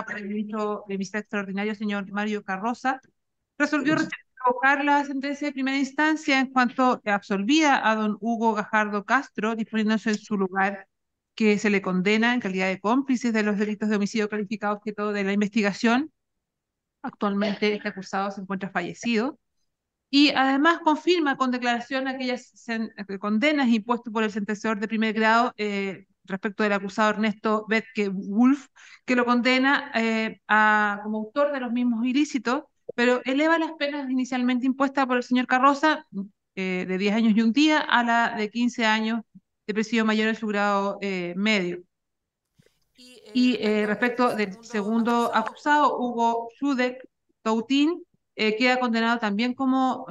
por el ministro de Vista Extraordinario, señor Mario Carroza, resolvió revocar la sentencia de primera instancia en cuanto absolvía a don Hugo Gajardo Castro, disponiéndose en su lugar que se le condena en calidad de cómplices de los delitos de homicidio calificado objeto de la investigación. Actualmente este acusado se encuentra fallecido. Y además confirma con declaración aquellas condenas impuestas por el sentenciador de primer grado respecto del acusado Ernesto Betke Wolf, que lo condena como autor de los mismos ilícitos, pero eleva las penas inicialmente impuestas por el señor Carroza de 10 años y un día a la de 15 años de presidio mayor en su grado medio. Y respecto del segundo acusado, Hugo Schudek Toutín, queda condenado también como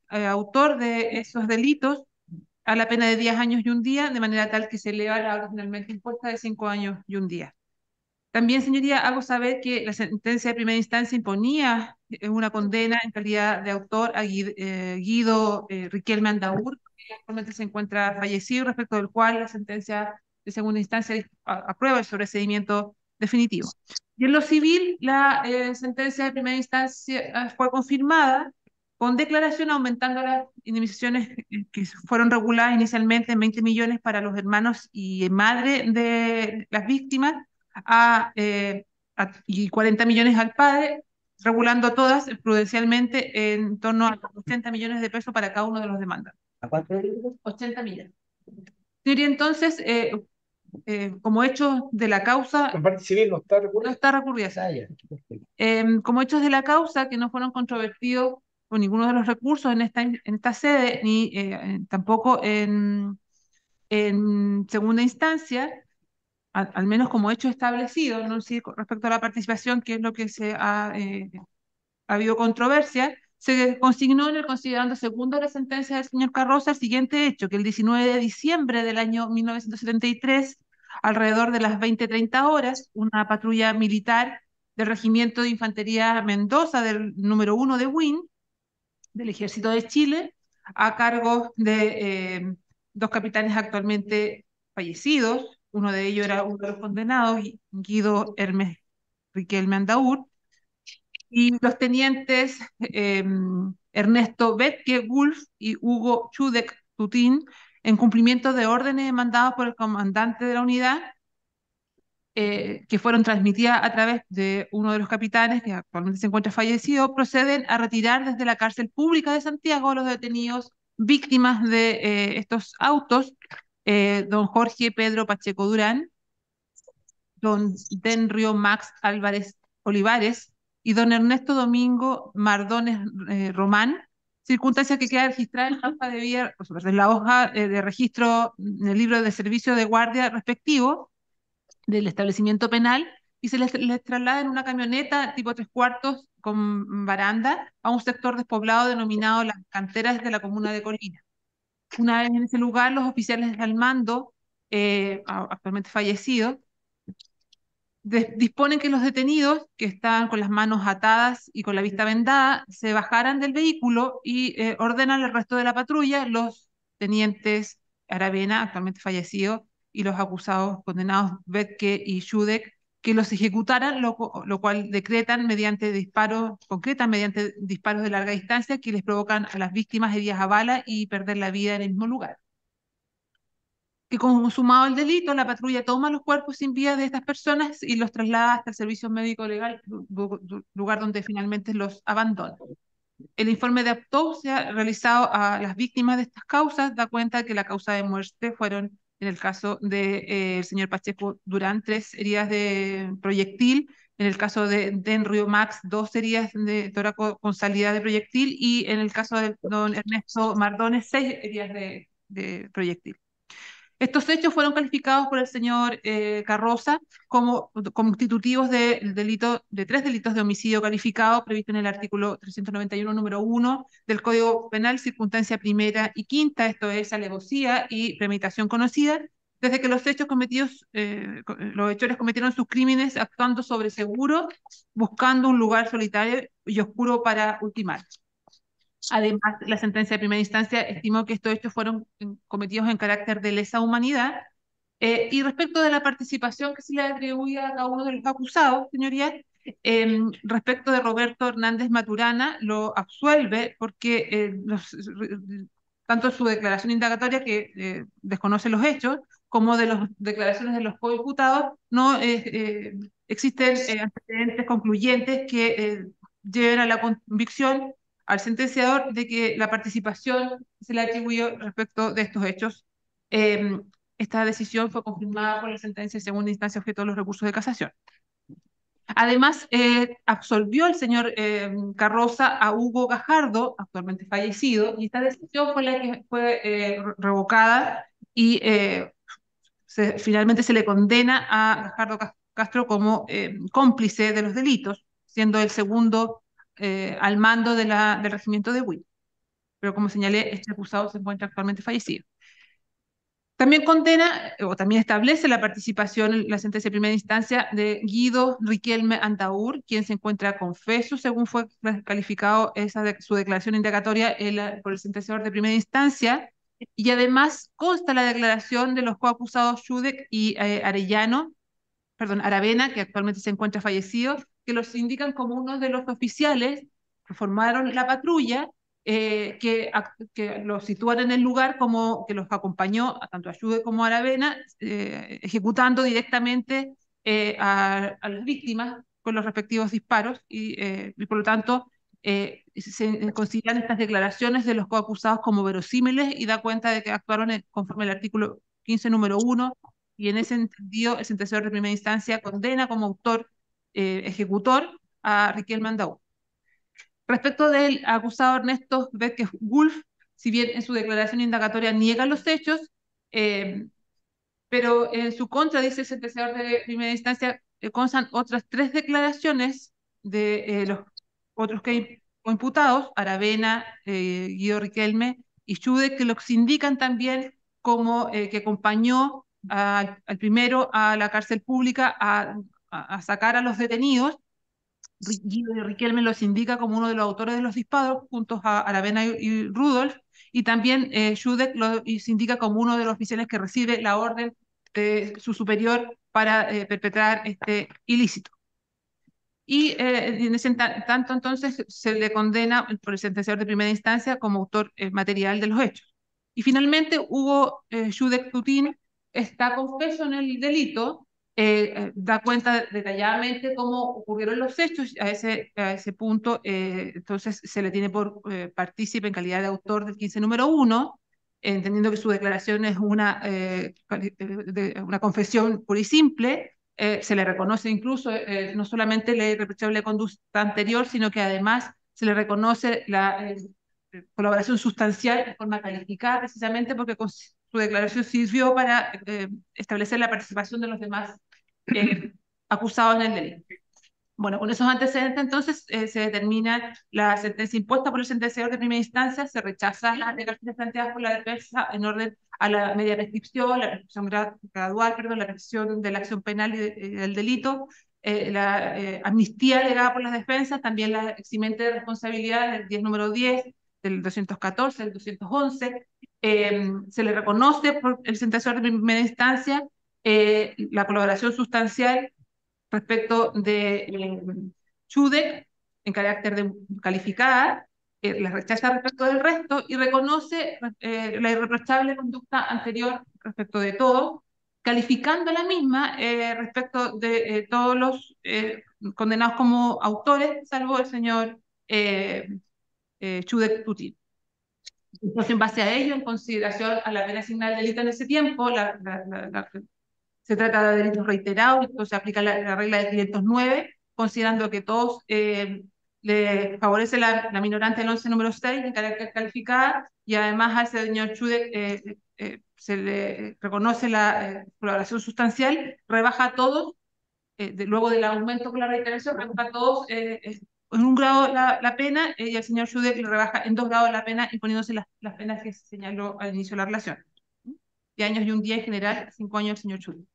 autor de esos delitos a la pena de 10 años y un día, de manera tal que se eleva la originalmente impuesta de 5 años y un día. También, señoría, hago saber que la sentencia de primera instancia imponía una condena en calidad de autor a Guido Riquelme Andaur, que actualmente se encuentra fallecido, respecto del cual la sentencia de segunda instancia aprueba el sobreseimiento definitivo. Y en lo civil, la sentencia de primera instancia fue confirmada con declaración aumentando las indemnizaciones que fueron reguladas inicialmente en 20 millones para los hermanos y madre de las víctimas y 40 millones al padre, regulando todas prudencialmente en torno a 80 millones de pesos para cada uno de los demandantes. ¿A cuánto es? 80 millones. Señoría, entonces, como hechos de la causa, En parte civil no está no recurrido. está recurrida. Como hechos de la causa que no fueron controvertidos por ninguno de los recursos en esta sede, ni tampoco en segunda instancia, al menos como hecho establecido, no sé, respecto a la participación, que es lo que ha habido controversia, se consignó en el considerando segundo de la sentencia del señor Carroza el siguiente hecho, que el 19 de diciembre del año 1973, alrededor de las 20:30 horas, una patrulla militar del Regimiento de Infantería Mendoza, del número 1 de WIN, del Ejército de Chile, a cargo de dos capitanes actualmente fallecidos. Uno de ellos era uno de los condenados, Guido Hermes Riquelme Andaur, y los tenientes Ernesto Betke Wolf y Hugo Schudek Tutín, en cumplimiento de órdenes mandados por el comandante de la unidad, que fueron transmitidas a través de uno de los capitanes, que actualmente se encuentra fallecido, proceden a retirar desde la cárcel pública de Santiago a los detenidos víctimas de estos autos, don Jorge Pedro Pacheco Durán, don Denrio Max Álvarez Olivares y don Ernesto Domingo Mardones Román, circunstancia que queda registrada en la hoja de vida, en la hoja de registro, en el libro de servicio de guardia respectivo del establecimiento penal, y se les traslada en una camioneta tipo 3/4 con baranda a un sector despoblado denominado Las Canteras de la comuna de Colina. Una vez en ese lugar, los oficiales al mando, actualmente fallecidos, disponen que los detenidos, que estaban con las manos atadas y con la vista vendada, se bajaran del vehículo y ordenan al resto de la patrulla, los tenientes Aravena, actualmente fallecido, y los acusados condenados Betke y Schudek, que los ejecutaran, lo cual concretan mediante disparos de larga distancia que les provocan a las víctimas heridas a bala y perder la vida en el mismo lugar. Que consumado el delito, la patrulla toma los cuerpos sin vida de estas personas y los traslada hasta el servicio médico legal, lugar donde finalmente los abandona. El informe de autopsia realizado a las víctimas de estas causas da cuenta de que la causa de muerte fueron, en el caso del señor Pacheco Durán, 3 heridas de proyectil, en el caso de Denrio Max, 2 heridas de tórax con salida de proyectil, y en el caso de don Ernesto Mardones, 6 heridas de proyectil. Estos hechos fueron calificados por el señor Carroza como constitutivos de 3 delitos de homicidio calificado previsto en el artículo 391, número 1 del Código Penal, circunstancia primera y quinta, esto es alevosía y premeditación conocida, desde que los los hechores cometieron sus crímenes actuando sobre seguro, buscando un lugar solitario y oscuro para ultimar. Además, la sentencia de primera instancia estimó que estos hechos fueron cometidos en carácter de lesa humanidad, Y respecto de la participación que se le atribuía a cada uno de los acusados, señorías, respecto de Roberto Hernández Maturana, lo absuelve porque tanto su declaración indagatoria, que desconoce los hechos, como de las declaraciones de los coimputados, no existen antecedentes concluyentes que lleven a la convicción al sentenciador de que la participación se le atribuyó respecto de estos hechos. eh, Esta decisión fue confirmada por la sentencia de segunda instancia objeto de los recursos de casación. Además, absolvió el señor Carroza a Hugo Gajardo, actualmente fallecido, y esta decisión fue la que fue revocada y finalmente se le condena a Gajardo Castro como cómplice de los delitos, siendo el segundo al mando del regimiento de Huil. Pero como señalé, este acusado se encuentra actualmente fallecido. También condena, o también establece la participación en la sentencia de primera instancia de Guido Riquelme Antaur, quien se encuentra confeso, según fue calificado su declaración indagatoria por el sentenciador de primera instancia, y además consta la declaración de los coacusados Judek y Arellano, perdón, Aravena, que actualmente se encuentra fallecido, que los indican como uno de los oficiales que formaron la patrulla, que los sitúan en el lugar como que los acompañó tanto a Jude como a Aravena, ejecutando directamente a las víctimas con los respectivos disparos y por lo tanto se consideran estas declaraciones de los coacusados como verosímiles y da cuenta de que actuaron conforme al artículo 15 número 1 y en ese sentido el sentenciador de primera instancia condena como autor ejecutor a Riquelme Andaú. Respecto del acusado Ernesto Vázquez Wolf, si bien en su declaración indagatoria niega los hechos, eh, pero en su contra, dice el sentenciador de primera instancia, constan otras tres declaraciones de los otros imputados, Aravena, Guido Riquelme y Jude, que los indican también como que acompañó al primero a la cárcel pública a sacar a los detenidos. Guido de Riquelme los indica como uno de los autores de los disparos, juntos a Aravena y Rudolf, y también Judek los indica como uno de los oficiales que recibe la orden de su superior para perpetrar este ilícito. Y en ese tanto entonces se le condena por el sentenciador de primera instancia como autor material de los hechos. Y finalmente Hugo Judek Tutin está confeso en el delito, da cuenta detalladamente cómo ocurrieron los hechos, a ese punto entonces se le tiene por partícipe en calidad de autor del 15 número 1, entendiendo que su declaración es una confesión pura y simple. Se le reconoce incluso no solamente la irreprochable conducta anterior, sino que además se le reconoce la colaboración sustancial de forma calificada, precisamente porque con su declaración sirvió para establecer la participación de los demás acusados en el delito. Bueno, con esos antecedentes entonces se determina la sentencia impuesta por el sentenciador de primera instancia, se rechazan las alegaciones planteadas por la defensa en orden a la media prescripción, la prescripción gradual, perdón, la prescripción de la acción penal y del delito, la amnistía alegada por las defensas, también la eximente de responsabilidad del 10 número 10, del 214, del 211, se le reconoce por el sentenciador de primera instancia la colaboración sustancial respecto de Chudek en carácter de calificada, la rechaza respecto del resto y reconoce la irreprochable conducta anterior respecto de todo, calificando la misma respecto de todos los condenados como autores, salvo el señor Chudek Tutin. Entonces, en base a ello, en consideración a la pena asignada al delito en ese tiempo, se trata de delitos reiterados, entonces se aplica la regla de 509, considerando que todos le favorece la minorante del 11 número 6 de carácter calificada, y además al señor Chudek se le reconoce la colaboración sustancial, rebaja a todos, luego del aumento con la reiteración, rebaja a todos en un grado la pena, y al señor Chudek le rebaja en 2 grados la pena, imponiéndose las penas que se señaló al inicio de la relación. De años y un día en general, 5 años el señor Chudek.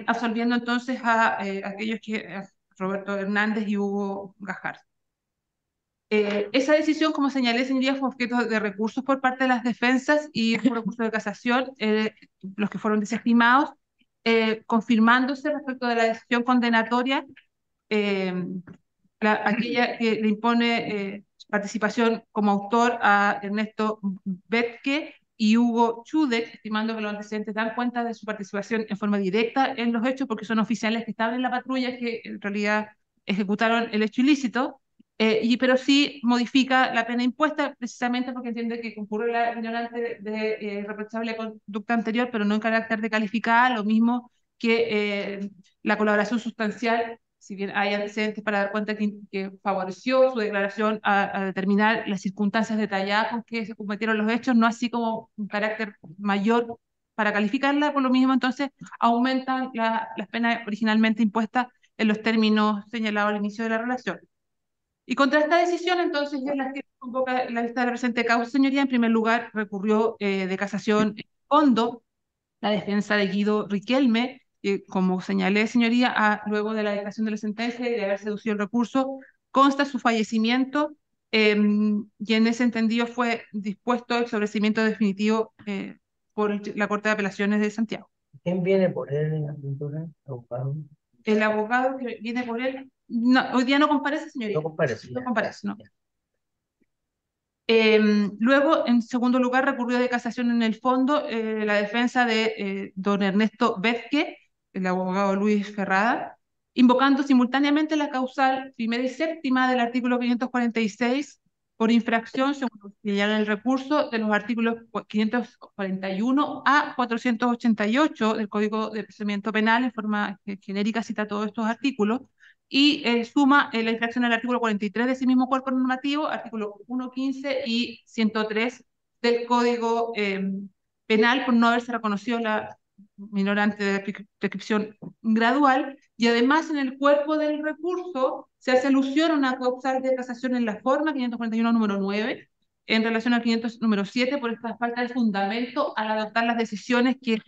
Absolviendo entonces a aquellos que, a Roberto Hernández y Hugo Gajar. Esa decisión, como señalé, señoría, fue objeto de recursos por parte de las defensas y un recurso de casación, los que fueron desestimados, confirmándose respecto de la decisión condenatoria, eh, aquella que le impone participación como autor a Ernesto Betke y Hugo Chudek, estimando que los antecedentes dan cuenta de su participación en forma directa en los hechos, porque son oficiales que estaban en la patrulla que en realidad ejecutaron el hecho ilícito, pero sí modifica la pena impuesta precisamente porque entiende que concurre la ignorante de reprochable conducta anterior, pero no en carácter de calificada, lo mismo que la colaboración sustancial, si bien hay antecedentes para dar cuenta que favoreció su declaración a determinar las circunstancias detalladas con que se cometieron los hechos, no así como un carácter mayor para calificarla, por lo mismo entonces aumentan las penas originalmente impuestas en los términos señalados al inicio de la relación. Y contra esta decisión, entonces, ya la que convoca la vista de la presente causa, señoría, en primer lugar recurrió de casación en fondo la defensa de Guido Riquelme, que, como señalé, señoría, luego de la dictación de la sentencia y de haber seducido el recurso, consta su fallecimiento, y en ese entendido fue dispuesto el sobreseimiento definitivo por la Corte de Apelaciones de Santiago. ¿Quién viene por él en la pintura? ¿Abogado? El abogado que viene por él, no, hoy día no comparece, señoría. No comparece. No comparece, no. Luego, en segundo lugar, recurrió de casación en el fondo la defensa de don Ernesto Bezque, el abogado Luis Ferrada, invocando simultáneamente la causal primera y séptima del artículo 546 por infracción, según lo que señala el recurso, de los artículos 541 a 488 del Código de Procedimiento Penal, en forma genérica cita todos estos artículos, y suma la infracción al artículo 43 de ese mismo cuerpo normativo, artículo 115 y 103 del Código Penal, por no haberse reconocido la minorante de prescripción gradual, y además en el cuerpo del recurso se hace alusión a una causal de casación en la forma 541 número 9, en relación al 500 número 7, por esta falta de fundamento al adoptar las decisiones que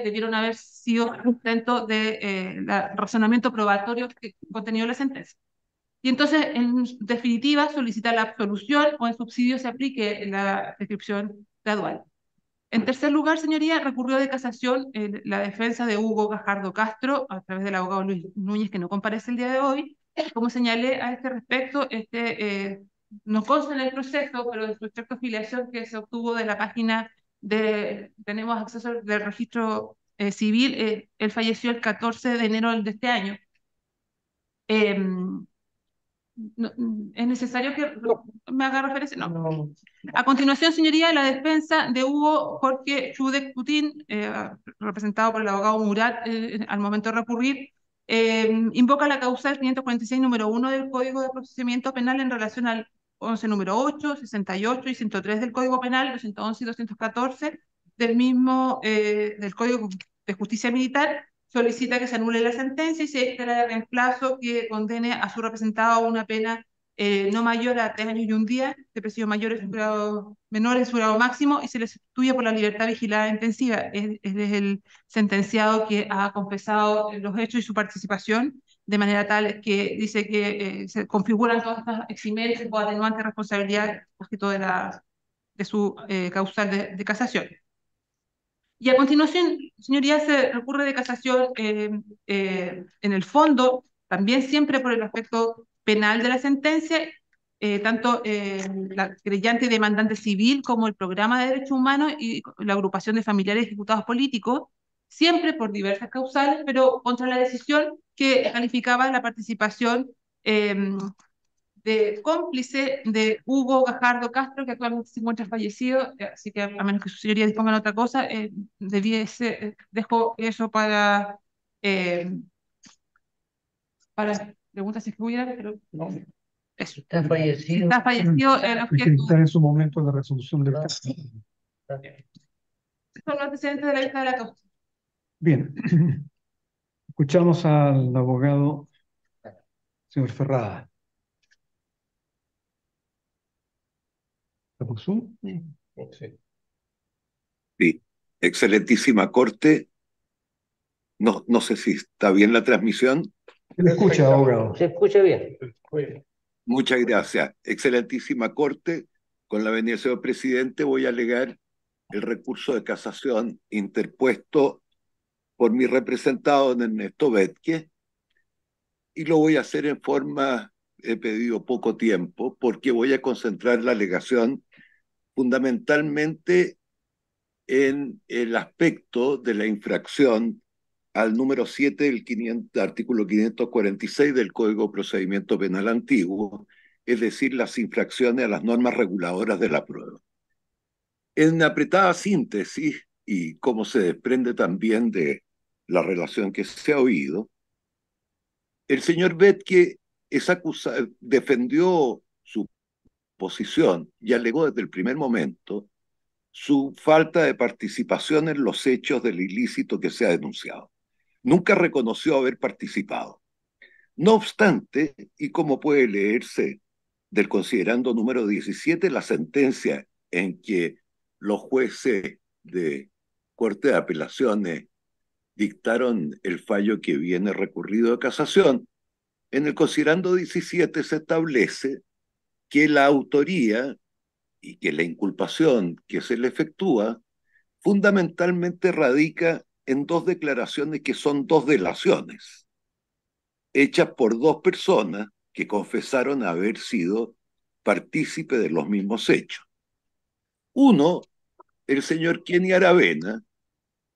debieron haber sido sustento de razonamiento probatorio que contenido la sentencia. Y entonces, en definitiva, solicita la absolución o en subsidio se aplique la prescripción gradual. En tercer lugar, señoría, recurrió de casación la defensa de Hugo Gajardo Castro a través del abogado Luis Núñez, que no comparece el día de hoy. Como señalé a este respecto, no consta en el proceso, pero de su extracto de filiación que se obtuvo de la página tenemos acceso del registro civil, él falleció el 14 de enero de este año. No, ¿es necesario que me haga referencia? No. No. A continuación, señoría, la defensa de Hugo Jorge Chudek Putin, representado por el abogado Murat, al momento de recurrir, invoca la causal 546 número 1 del Código de Procedimiento Penal en relación al 11 número 8, 68 y 103 del Código Penal, 211 y 214 del mismo, del Código de Justicia Militar. Solicita que se anule la sentencia y se espera de reemplazo que condene a su representado a una pena no mayor a 3 años y un día, de presidio mayor en su grado menor en su grado máximo, y se le sustituye por la libertad vigilada intensiva. Es el sentenciado que ha confesado los hechos y su participación, de manera tal que dice que se configuran todas estas eximencias o atenuantes de responsabilidad objeto de su causal de casación. Y a continuación, señoría, se recurre de casación en el fondo, también siempre por el aspecto penal de la sentencia, tanto la creyente y demandante civil como el programa de derechos humanos y la agrupación de familiares ejecutados políticos, siempre por diversas causales, pero contra la decisión que calificaba la participación de cómplice de Hugo Gajardo Castro, que actualmente se encuentra fallecido, así que a menos que su señoría disponga de otra cosa, dejo eso eh, para preguntas si es que hubiera, pero No. eso. Está fallecido. Está fallecido el objeto. Está en su momento de resolución del caso. Son los antecedentes de la vista de la causa. Bien, escuchamos al abogado señor Ferrada. ¿Está por Zoom? Sí. Sí, excelentísima corte. No sé si está bien la transmisión. Se le escucha, abogado. Se escucha bien. Muchas gracias. Excelentísima Corte, con la venia del señor presidente voy a alegar el recurso de casación interpuesto por mi representado Ernesto Betke y lo voy a hacer en forma, he pedido poco tiempo, porque voy a concentrar la alegación fundamentalmente en el aspecto de la infracción al número 7 del artículo 546 del Código de Procedimiento Penal Antiguo, es decir, las infracciones a las normas reguladoras de la prueba. En apretada síntesis, y como se desprende también de la relación que se ha oído, el señor Betke defendió su posición y alegó desde el primer momento su falta de participación en los hechos del ilícito que se ha denunciado. Nunca reconoció haber participado. No obstante, y como puede leerse del considerando número 17, la sentencia en que los jueces de Corte de Apelaciones dictaron el fallo que viene recurrido de casación, en el considerando 17 se establece que la autoría y que la inculpación que se le efectúa fundamentalmente radica en dos declaraciones que son dos delaciones, hechas por dos personas que confesaron haber sido partícipe de los mismos hechos. Uno, el señor Kenny Aravena,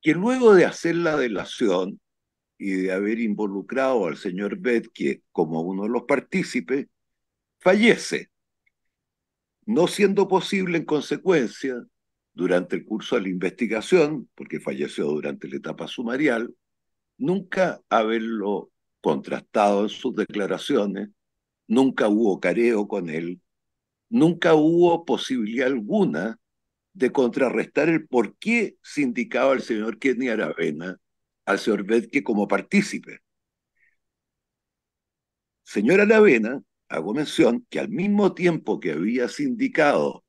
que luego de hacer la delación y de haber involucrado al señor Betke como uno de los partícipes, fallece, no siendo posible en consecuencia, durante el curso de la investigación, porque falleció durante la etapa sumarial, nunca haberlo contrastado en sus declaraciones, nunca hubo careo con él, nunca hubo posibilidad alguna de contrarrestar el por qué se indicaba al señor Kenny Aravena al señor Betke como partícipe. Señor Aravena, hago mención que al mismo tiempo que había sindicado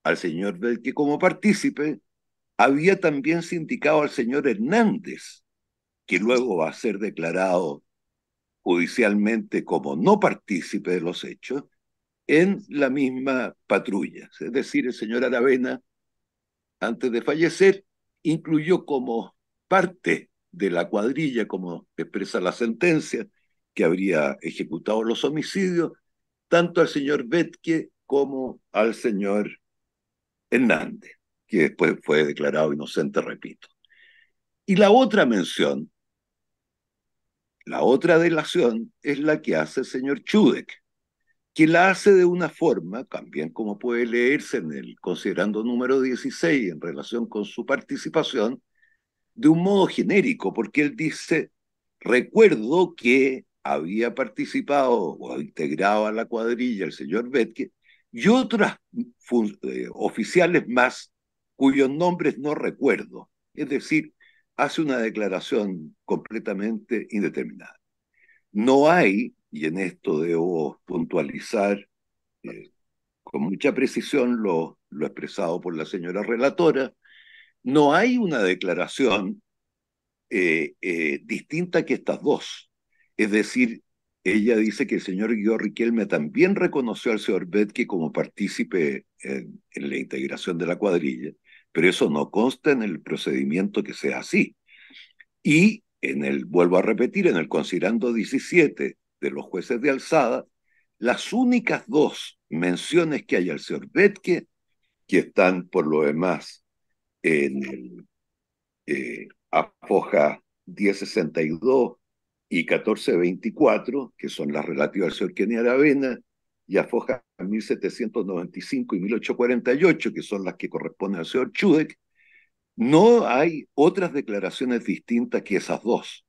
al señor Betke como partícipe, había también sindicado al señor Hernández, que luego va a ser declarado judicialmente como no partícipe de los hechos, en la misma patrulla. Es decir, el señor Aravena, antes de fallecer, incluyó como parte de la cuadrilla, como expresa la sentencia, que habría ejecutado los homicidios, tanto al señor Betke como al señor Hernández, que después fue declarado inocente, repito. Y la otra mención, la otra delación, es la que hace el señor Chudek, que la hace de una forma, también como puede leerse en el considerando número 16 en relación con su participación, de un modo genérico, porque él dice, recuerdo que había participado o integrado a la cuadrilla el señor Betke y otras oficiales más cuyos nombres no recuerdo. Es decir, hace una declaración completamente indeterminada. No hay, y en esto debo puntualizar con mucha precisión lo expresado por la señora relatora, no hay una declaración distinta que estas dos. Es decir, ella dice que el señor Guido Riquelme también reconoció al señor Betke como partícipe en la integración de la cuadrilla, pero eso no consta en el procedimiento que sea así. Y vuelvo a repetir, en el considerando 17 de los jueces de alzada, las únicas dos menciones que hay al señor Betke, que están por lo demás en el afoja 1062 y 1424, que son las relativas al señor Kenny Aravena, y afoja 1795 y 1848, que son las que corresponden al señor Chudek, no hay otras declaraciones distintas que esas dos.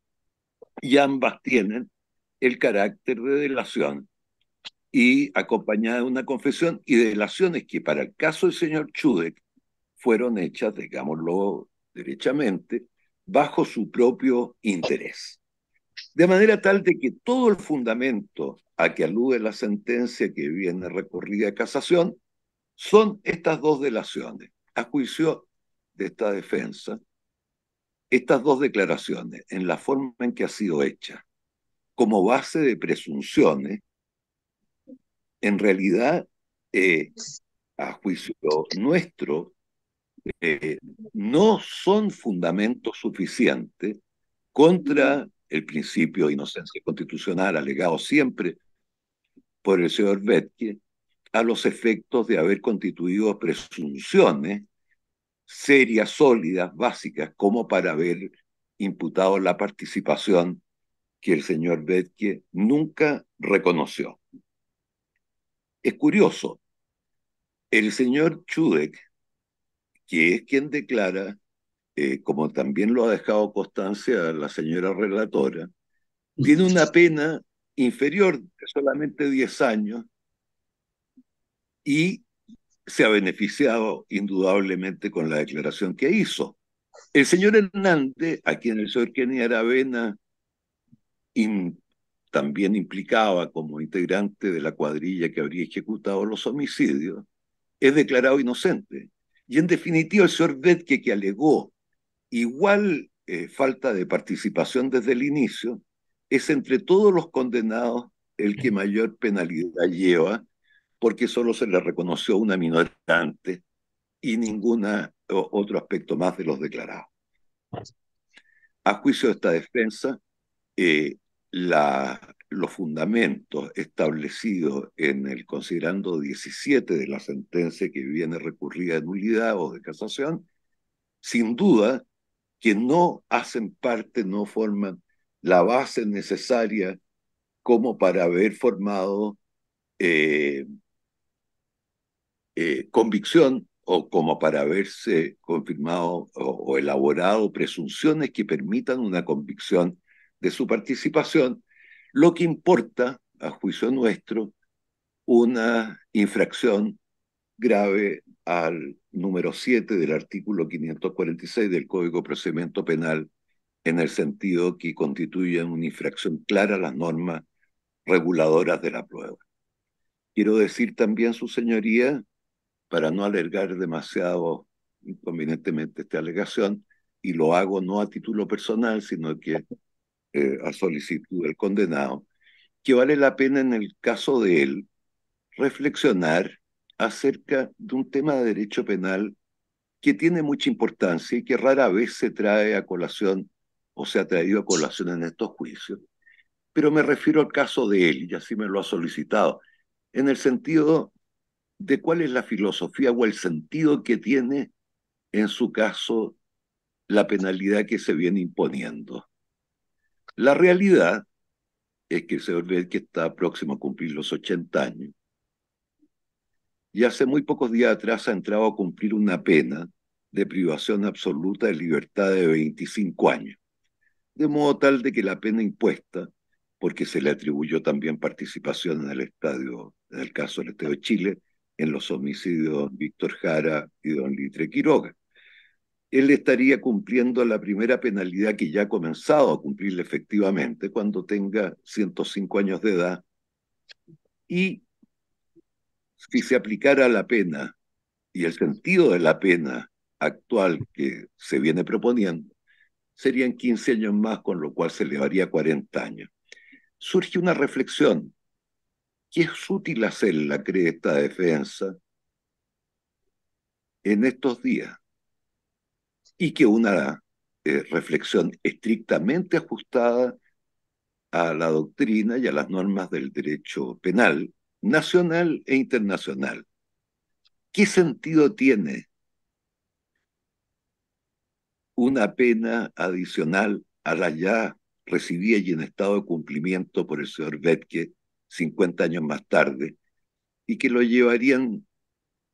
Y ambas tienen el carácter de delación y acompañada de una confesión y de delaciones que para el caso del señor Chudek fueron hechas, digámoslo derechamente, bajo su propio interés. De manera tal de que todo el fundamento a que alude la sentencia que viene recurrida a casación son estas dos delaciones. A juicio de esta defensa, estas dos declaraciones, en la forma en que ha sido hecha, como base de presunciones, en realidad, a juicio nuestro, no son fundamentos suficientes contra el principio de inocencia constitucional alegado siempre por el señor Betke, a los efectos de haber constituido presunciones serias, sólidas, básicas, como para haber imputado la participación que el señor Betke nunca reconoció. Es curioso, el señor Chudek, que es quien declara, como también lo ha dejado constancia la señora relatora, tiene una pena inferior de solamente 10 años y se ha beneficiado indudablemente con la declaración que hizo. El señor Hernández, a quien el señor Kenny Aravena también implicaba como integrante de la cuadrilla que habría ejecutado los homicidios, es declarado inocente. Y en definitiva el señor Betke, que alegó igual falta de participación desde el inicio, es entre todos los condenados el que mayor penalidad lleva, porque solo se le reconoció una minorante y ninguna otro aspecto más de los declarados. A juicio de esta defensa, eh, los fundamentos establecidos en el considerando 17 de la sentencia que viene recurrida en nulidad o de casación, sin duda que no hacen parte, no forman la base necesaria como para haber formado convicción o como para haberse confirmado o elaborado presunciones que permitan una convicción de su participación, lo que importa, a juicio nuestro, una infracción grave al número 7 del artículo 546 del Código de Procedimiento Penal, en el sentido que constituyen una infracción clara a las normas reguladoras de la prueba. Quiero decir también, su señoría, para no alargar demasiado inconvenientemente esta alegación, y lo hago no a título personal, sino que a solicitud del condenado, que vale la pena en el caso de él reflexionar acerca de un tema de derecho penal que tiene mucha importancia y que rara vez se trae a colación o se ha traído a colación en estos juicios. Pero me refiero al caso de él, y así me lo ha solicitado, en el sentido de cuál es la filosofía o el sentido que tiene, en su caso, la penalidad que se viene imponiendo. La realidad es que el señor Belke está próximo a cumplir los 80 años y hace muy pocos días atrás ha entrado a cumplir una pena de privación absoluta de libertad de 25 años, de modo tal de que la pena impuesta, porque se le atribuyó también participación en el estadio, en el caso del Estado de Chile, en los homicidios Víctor Jara y don Litre Quiroga. Él estaría cumpliendo la primera penalidad que ya ha comenzado a cumplirle efectivamente cuando tenga 105 años de edad, y si se aplicara la pena y el sentido de la pena actual que se viene proponiendo, serían 15 años más, con lo cual se elevaría a 40 años. Surge una reflexión. ¿Qué es útil hacerla, cree esta defensa, en estos días? Y que una reflexión estrictamente ajustada a la doctrina y a las normas del derecho penal nacional e internacional. ¿Qué sentido tiene una pena adicional a la ya recibida y en estado de cumplimiento por el señor Betke 50 años más tarde, y que lo llevarían,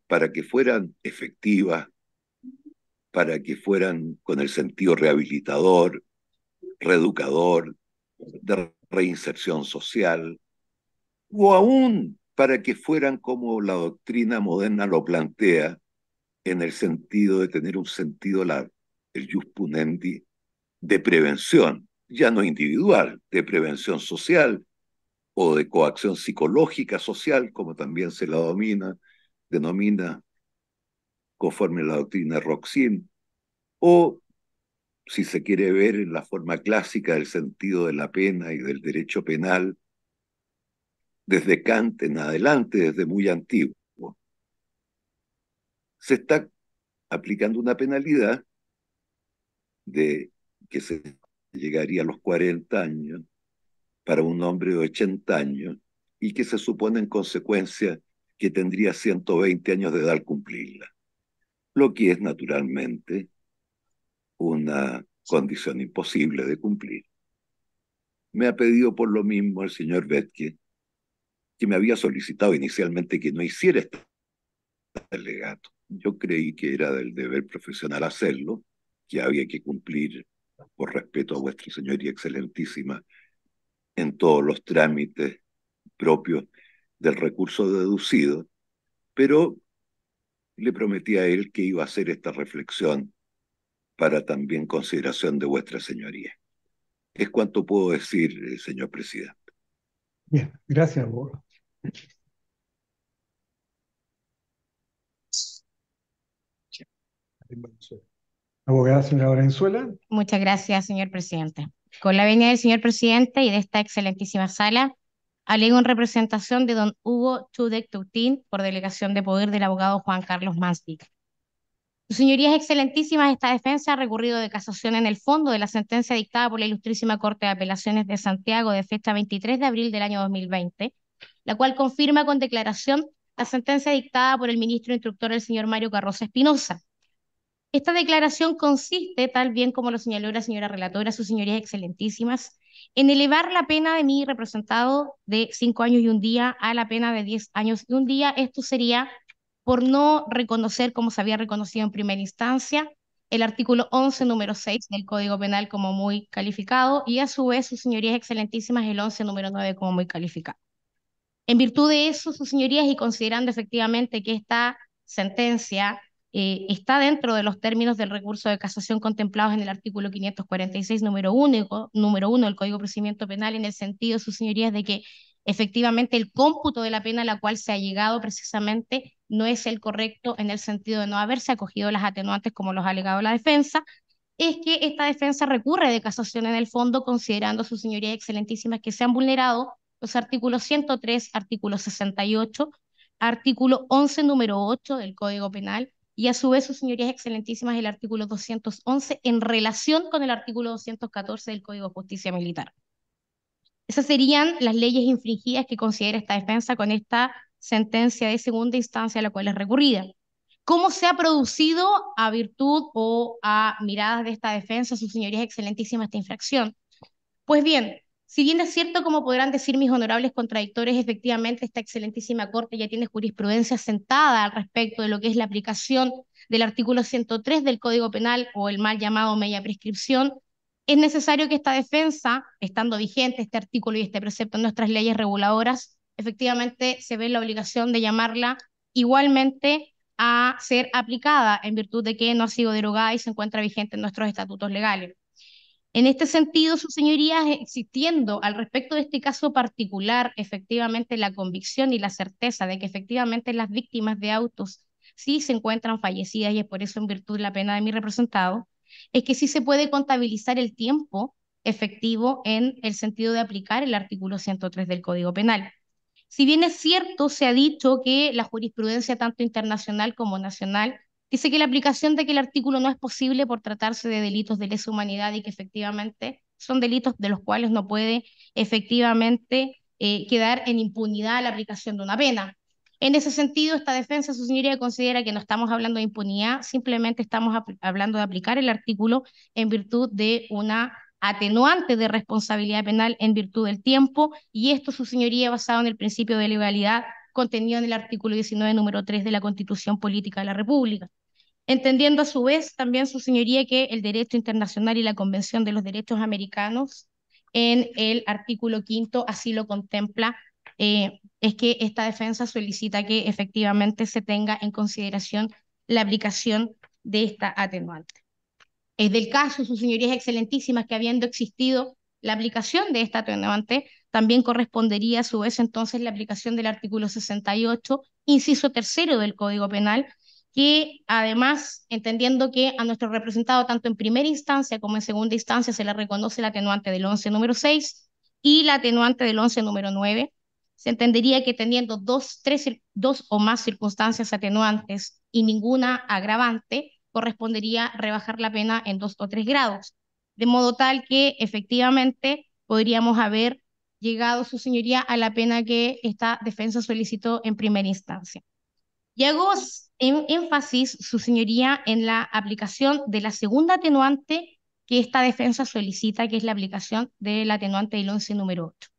para que fueran efectivas, para que fueran con el sentido rehabilitador, reeducador, de reinserción social, o aún para que fueran como la doctrina moderna lo plantea, en el sentido de tener un sentido, el jus punendi, de prevención, ya no individual, de prevención social o de coacción psicológica social, como también se la denomina conforme a la doctrina Roxin, o si se quiere ver en la forma clásica del sentido de la pena y del derecho penal, desde Kant en adelante, desde muy antiguo, se está aplicando una penalidad de que se llegaría a los 40 años para un hombre de 80 años y que se supone en consecuencia que tendría 120 años de edad al cumplirla, lo que es naturalmente una condición imposible de cumplir. Me ha pedido por lo mismo el señor Betke, que me había solicitado inicialmente que no hiciera este alegato. Yo creí que era del deber profesional hacerlo, que había que cumplir por respeto a vuestra señoría excelentísima en todos los trámites propios del recurso deducido, pero le prometí a él que iba a hacer esta reflexión para también consideración de vuestra señoría. Es cuanto puedo decir, señor presidente. Bien, gracias, abogado. Abogada señora Valenzuela. Muchas gracias, señor presidente. Con la venia del señor presidente y de esta excelentísima sala, alego en representación de don Hugo Chudek Tutín, por delegación de poder del abogado Juan Carlos Mansvik. Sus señorías excelentísimas, esta defensa ha recurrido de casación en el fondo de la sentencia dictada por la Ilustrísima Corte de Apelaciones de Santiago de fecha 23 de abril del año 2020, la cual confirma con declaración la sentencia dictada por el ministro instructor, el señor Mario Carroza Espinosa. Esta declaración consiste, tal bien como lo señaló la señora relatora, sus señorías excelentísimas, en elevar la pena de mi representado de 5 años y un día a la pena de 10 años y un día. Esto sería por no reconocer, como se había reconocido en primera instancia, el artículo 11, número 6 del Código Penal como muy calificado, y a su vez, sus señorías excelentísimas, el 11, número 9 como muy calificado. En virtud de eso, sus señorías, y considerando efectivamente que esta sentencia está dentro de los términos del recurso de casación contemplados en el artículo 546, número 1 del Código de Procedimiento Penal, en el sentido, sus señorías, de que efectivamente el cómputo de la pena a la cual se ha llegado precisamente no es el correcto, en el sentido de no haberse acogido las atenuantes como los ha alegado la defensa, es que esta defensa recurre de casación en el fondo, considerando, sus señorías excelentísimas, que se han vulnerado los artículos 103, artículo 68, artículo 11, número 8 del Código Penal, y a su vez, sus señorías excelentísimas, el artículo 211 en relación con el artículo 214 del Código de Justicia Militar. Esas serían las leyes infringidas que considera esta defensa con esta sentencia de segunda instancia a la cual es recurrida. ¿Cómo se ha producido a virtud o a miradas de esta defensa, sus señorías excelentísimas, esta infracción? Pues bien, si bien es cierto, como podrán decir mis honorables contradictores, efectivamente esta excelentísima Corte ya tiene jurisprudencia sentada al respecto de lo que es la aplicación del artículo 103 del Código Penal, o el mal llamado media prescripción, es necesario que esta defensa, estando vigente este artículo y este precepto en nuestras leyes reguladoras, efectivamente se ve la obligación de llamarla igualmente a ser aplicada, en virtud de que no ha sido derogada y se encuentra vigente en nuestros estatutos legales. En este sentido, sus señorías, existiendo al respecto de este caso particular, efectivamente la convicción y la certeza de que efectivamente las víctimas de autos sí se encuentran fallecidas, y es por eso en virtud de la pena de mi representado, es que sí se puede contabilizar el tiempo efectivo en el sentido de aplicar el artículo 103 del Código Penal. Si bien es cierto, se ha dicho que la jurisprudencia tanto internacional como nacional dice que la aplicación de aquel artículo no es posible por tratarse de delitos de lesa humanidad, y que efectivamente son delitos de los cuales no puede efectivamente quedar en impunidad la aplicación de una pena. En ese sentido, esta defensa, su señoría, considera que no estamos hablando de impunidad, simplemente estamos hablando de aplicar el artículo en virtud de una atenuante de responsabilidad penal en virtud del tiempo, y esto, su señoría, basado en el principio de legalidad contenido en el artículo 19, número 3 de la Constitución Política de la República. Entendiendo a su vez también, su señoría, que el derecho internacional y la Convención de los Derechos Americanos en el artículo 5 así lo contempla, es que esta defensa solicita que efectivamente se tenga en consideración la aplicación de esta atenuante. Es del caso, sus señorías excelentísimas, que habiendo existido la aplicación de esta atenuante, también correspondería a su vez entonces la aplicación del artículo 68, inciso 3 del Código Penal, que además, entendiendo que a nuestro representado tanto en primera instancia como en segunda instancia se le reconoce la atenuante del 11 número 6 y la atenuante del 11 número 9, se entendería que teniendo dos o más circunstancias atenuantes y ninguna agravante, correspondería rebajar la pena en 2 o 3 grados, de modo tal que efectivamente podríamos haber llegado, su señoría, a la pena que esta defensa solicitó en primera instancia. Y hago énfasis, su señoría, en la aplicación de la segunda atenuante que esta defensa solicita, que es la aplicación del atenuante del 11 número 8.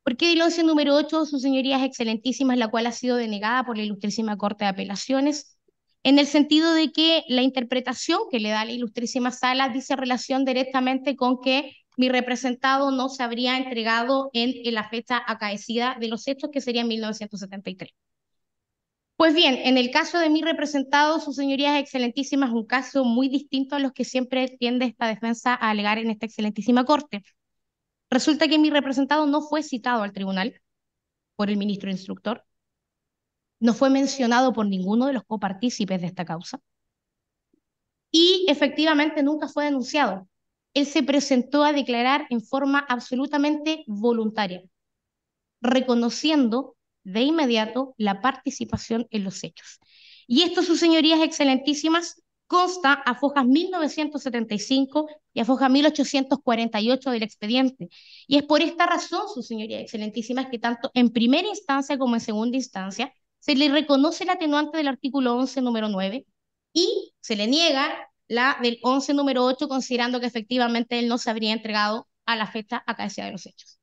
¿Por qué del 11 número 8, su señoría, es excelentísima, es la cual ha sido denegada por la Ilustrísima Corte de Apelaciones? En el sentido de que la interpretación que le da la Ilustrísima Sala dice relación directamente con que mi representado no se habría entregado en la fecha acaecida de los hechos, que sería en 1973. Pues bien, en el caso de mi representado, su señoría, excelentísima, es un caso muy distinto a los que siempre tiende esta defensa a alegar en esta excelentísima corte. Resulta que mi representado no fue citado al tribunal por el ministro instructor, no fue mencionado por ninguno de los copartícipes de esta causa y efectivamente nunca fue denunciado. Él se presentó a declarar en forma absolutamente voluntaria, reconociendo de inmediato la participación en los hechos. Y esto, sus señorías excelentísimas, consta a fojas 1975 y a foja 1848 del expediente. Y es por esta razón, sus señorías excelentísimas, que tanto en primera instancia como en segunda instancia se le reconoce el atenuante del artículo 11 número 9 y se le niega la del 11 número 8, considerando que efectivamente él no se habría entregado a la fecha acaecida de los hechos.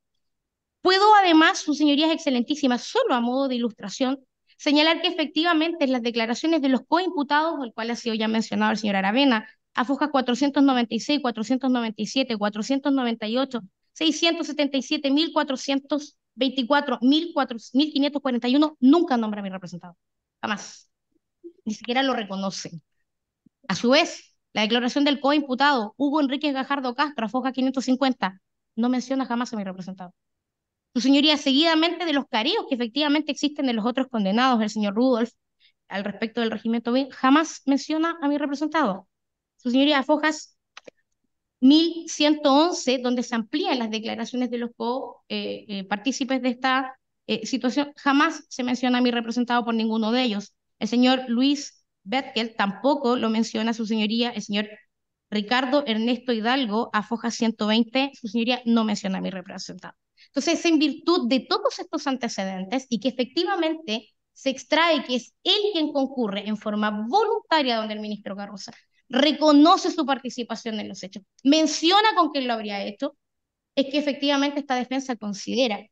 Puedo además, sus señorías excelentísimas, solo a modo de ilustración, señalar que efectivamente en las declaraciones de los coimputados, el cual ha sido ya mencionado el señor Aravena, a fojas 496, 497, 498, 677, 1424, 1541, nunca nombra a mi representado. Jamás. Ni siquiera lo reconocen. A su vez, la declaración del coimputado, Hugo Enrique Gajardo Castro, a foja 550, no menciona jamás a mi representado. Su señoría, seguidamente de los careos que efectivamente existen en los otros condenados, el señor Rudolf, al respecto del regimiento B, jamás menciona a mi representado. Su señoría, fojas 1111, donde se amplían las declaraciones de los partícipes de esta situación, jamás se menciona a mi representado por ninguno de ellos. El señor Luis Betkel tampoco lo menciona su señoría. El señor Ricardo Ernesto Hidalgo, a foja 120, su señoría no menciona a mi representado. Entonces, en virtud de todos estos antecedentes y que efectivamente se extrae que es él quien concurre en forma voluntaria donde el ministro Carroza, reconoce su participación en los hechos, menciona con quién lo habría hecho, es que efectivamente esta defensa considera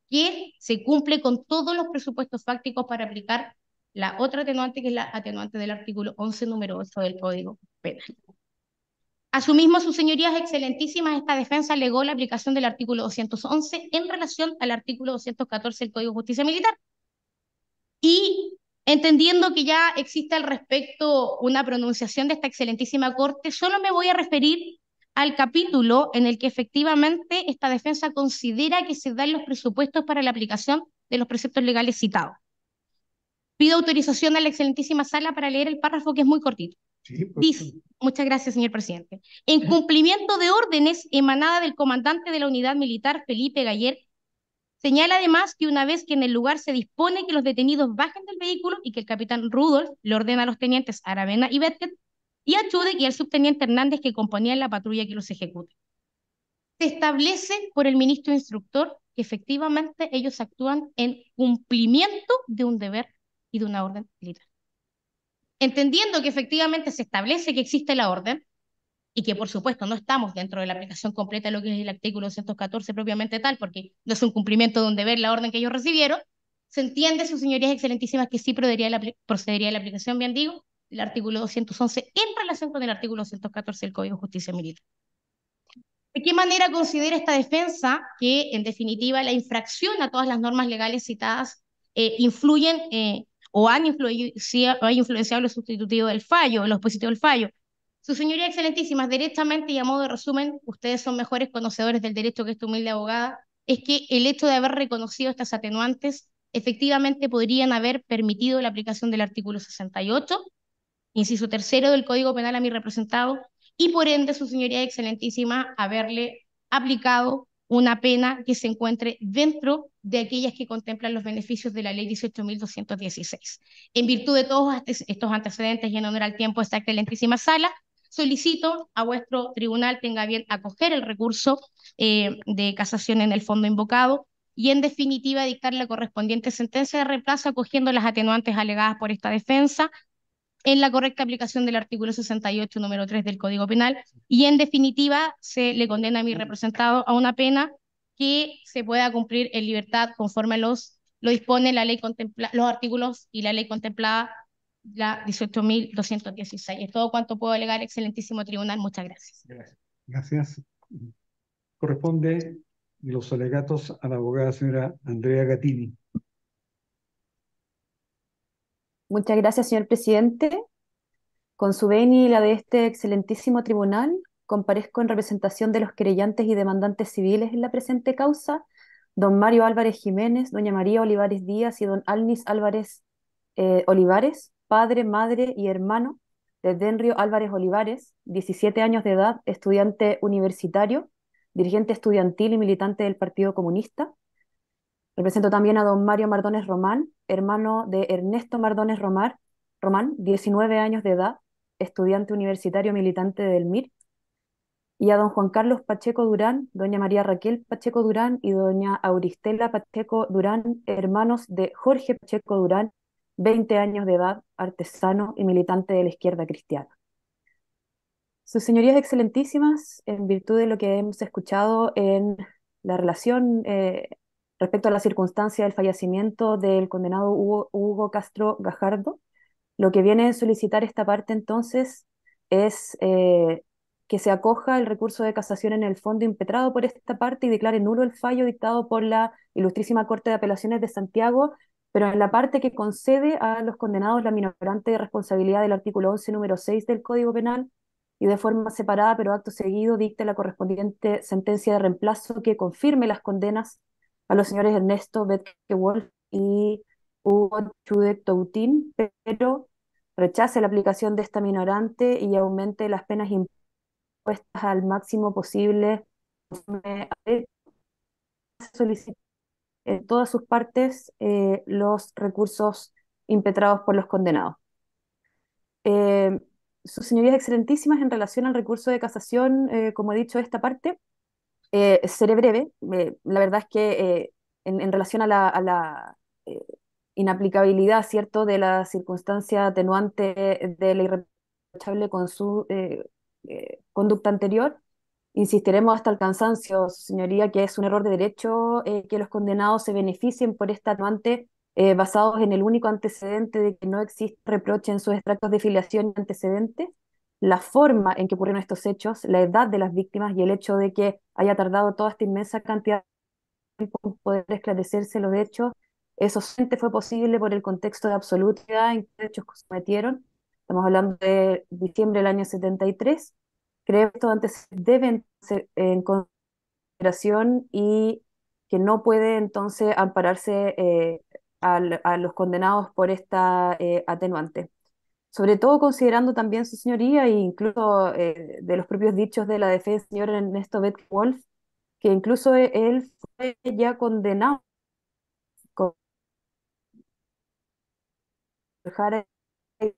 que se cumple con todos los presupuestos fácticos para aplicar la otra atenuante, que es la atenuante del artículo 11 número 8 del Código Penal. Asimismo, sus señorías excelentísimas, esta defensa alegó la aplicación del artículo 211 en relación al artículo 214 del Código de Justicia Militar. Y entendiendo que ya existe al respecto una pronunciación de esta excelentísima Corte, solo me voy a referir al capítulo en el que efectivamente esta defensa considera que se dan los presupuestos para la aplicación de los preceptos legales citados. Pido autorización a la excelentísima Sala para leer el párrafo, que es muy cortito. Sí, Dice, muchas gracias, señor presidente. En cumplimiento de órdenes emanadas del comandante de la unidad militar, Felipe Galler, señala además que una vez que en el lugar se dispone que los detenidos bajen del vehículo y que el capitán Rudolf le ordena a los tenientes Aravena y Betket y a Chudek y al subteniente Hernández, que componían la patrulla, que los ejecute. Se establece por el ministro instructor que efectivamente ellos actúan en cumplimiento de un deber y de una orden militar. Entendiendo que efectivamente se establece que existe la orden y que por supuesto no estamos dentro de la aplicación completa de lo que es el artículo 214 propiamente tal, porque no es un cumplimiento de un deber la orden que ellos recibieron, se entiende, sus señorías excelentísimas, que sí procedería a la aplicación, bien digo, del artículo 211 en relación con el artículo 214 del Código de Justicia Militar. ¿De qué manera considera esta defensa que, en definitiva, la infracción a todas las normas legales citadas influyen o han influenciado lo sustitutivo del fallo, los positivos del fallo? Sus señorías excelentísimas, directamente y a modo de resumen, ustedes son mejores conocedores del derecho que esta humilde abogada, es que el hecho de haber reconocido estas atenuantes efectivamente podrían haber permitido la aplicación del artículo 68, inciso tercero del Código Penal a mi representado, y por ende, su señoría excelentísima, haberle aplicado una pena que se encuentre dentro de aquellas que contemplan los beneficios de la ley 18.216. En virtud de todos estos antecedentes y en honor al tiempo de esta excelentísima sala, solicito a vuestro tribunal tenga bien acoger el recurso de casación en el fondo invocado y en definitiva dictar la correspondiente sentencia de reemplazo acogiendo las atenuantes alegadas por esta defensa en la correcta aplicación del artículo 68, número 3 del Código Penal, y en definitiva se le condena a mi representado a una pena que se pueda cumplir en libertad conforme lo dispone la ley los artículos y la ley contemplada, la 18.216. Es todo cuanto puedo alegar, excelentísimo tribunal. Muchas gracias. Gracias. Corresponde los alegatos a la abogada señora Andrea Gatini. Muchas gracias, señor presidente. Con su venia y la de este excelentísimo tribunal, comparezco en representación de los querellantes y demandantes civiles en la presente causa, don Mario Álvarez Jiménez, doña María Olivares Díaz y don Alnis Álvarez Olivares, padre, madre y hermano de Denrio Álvarez Olivares, 17 años de edad, estudiante universitario, dirigente estudiantil y militante del Partido Comunista. Represento también a don Mario Mardones Román, hermano de Ernesto Mardones Román, 19 años de edad, estudiante universitario militante del MIR, y a don Juan Carlos Pacheco Durán, doña María Raquel Pacheco Durán y doña Auristela Pacheco Durán, hermanos de Jorge Pacheco Durán, 20 años de edad, artesano y militante de la izquierda cristiana. Sus señorías excelentísimas, en virtud de lo que hemos escuchado en la relación respecto a la circunstancia del fallecimiento del condenado Hugo Castro Gajardo, lo que viene a solicitar esta parte entonces es que se acoja el recurso de casación en el fondo impetrado por esta parte y declare nulo el fallo dictado por la Ilustrísima Corte de Apelaciones de Santiago, pero en la parte que concede a los condenados la minorante de responsabilidad del artículo 11, número 6 del Código Penal, y de forma separada, pero acto seguido, dicte la correspondiente sentencia de reemplazo que confirme las condenas a los señores Ernesto Betke Wolf y Hugo Chudek Toutín, pero rechace la aplicación de esta minorante y aumente las penas impuestas al máximo posible. Solicita en todas sus partes los recursos impetrados por los condenados. Sus señorías excelentísimas, en relación al recurso de casación, como he dicho, esta parte, seré breve. La verdad es que en relación a la inaplicabilidad, ¿cierto?, de la circunstancia atenuante de la irreprochable con su conducta anterior, insistiremos hasta el cansancio, su señoría, que es un error de derecho que los condenados se beneficien por esta atenuante basados en el único antecedente de que no existe reproche en sus extractos de filiación y antecedentes, la forma en que ocurrieron estos hechos, la edad de las víctimas y el hecho de que haya tardado toda esta inmensa cantidad de tiempo en poder esclarecerse los hechos. Eso solamente fue posible por el contexto de absoluta en que los hechos se cometieron. Estamos hablando de diciembre del año 73. Creo que estos antecedentes deben ser en consideración y que no puede entonces ampararse a los condenados por esta atenuante. Sobre todo considerando también su señoría e incluso de los propios dichos de la defensa del señor Ernesto Betke Wolf, que incluso él fue ya condenado con dejar en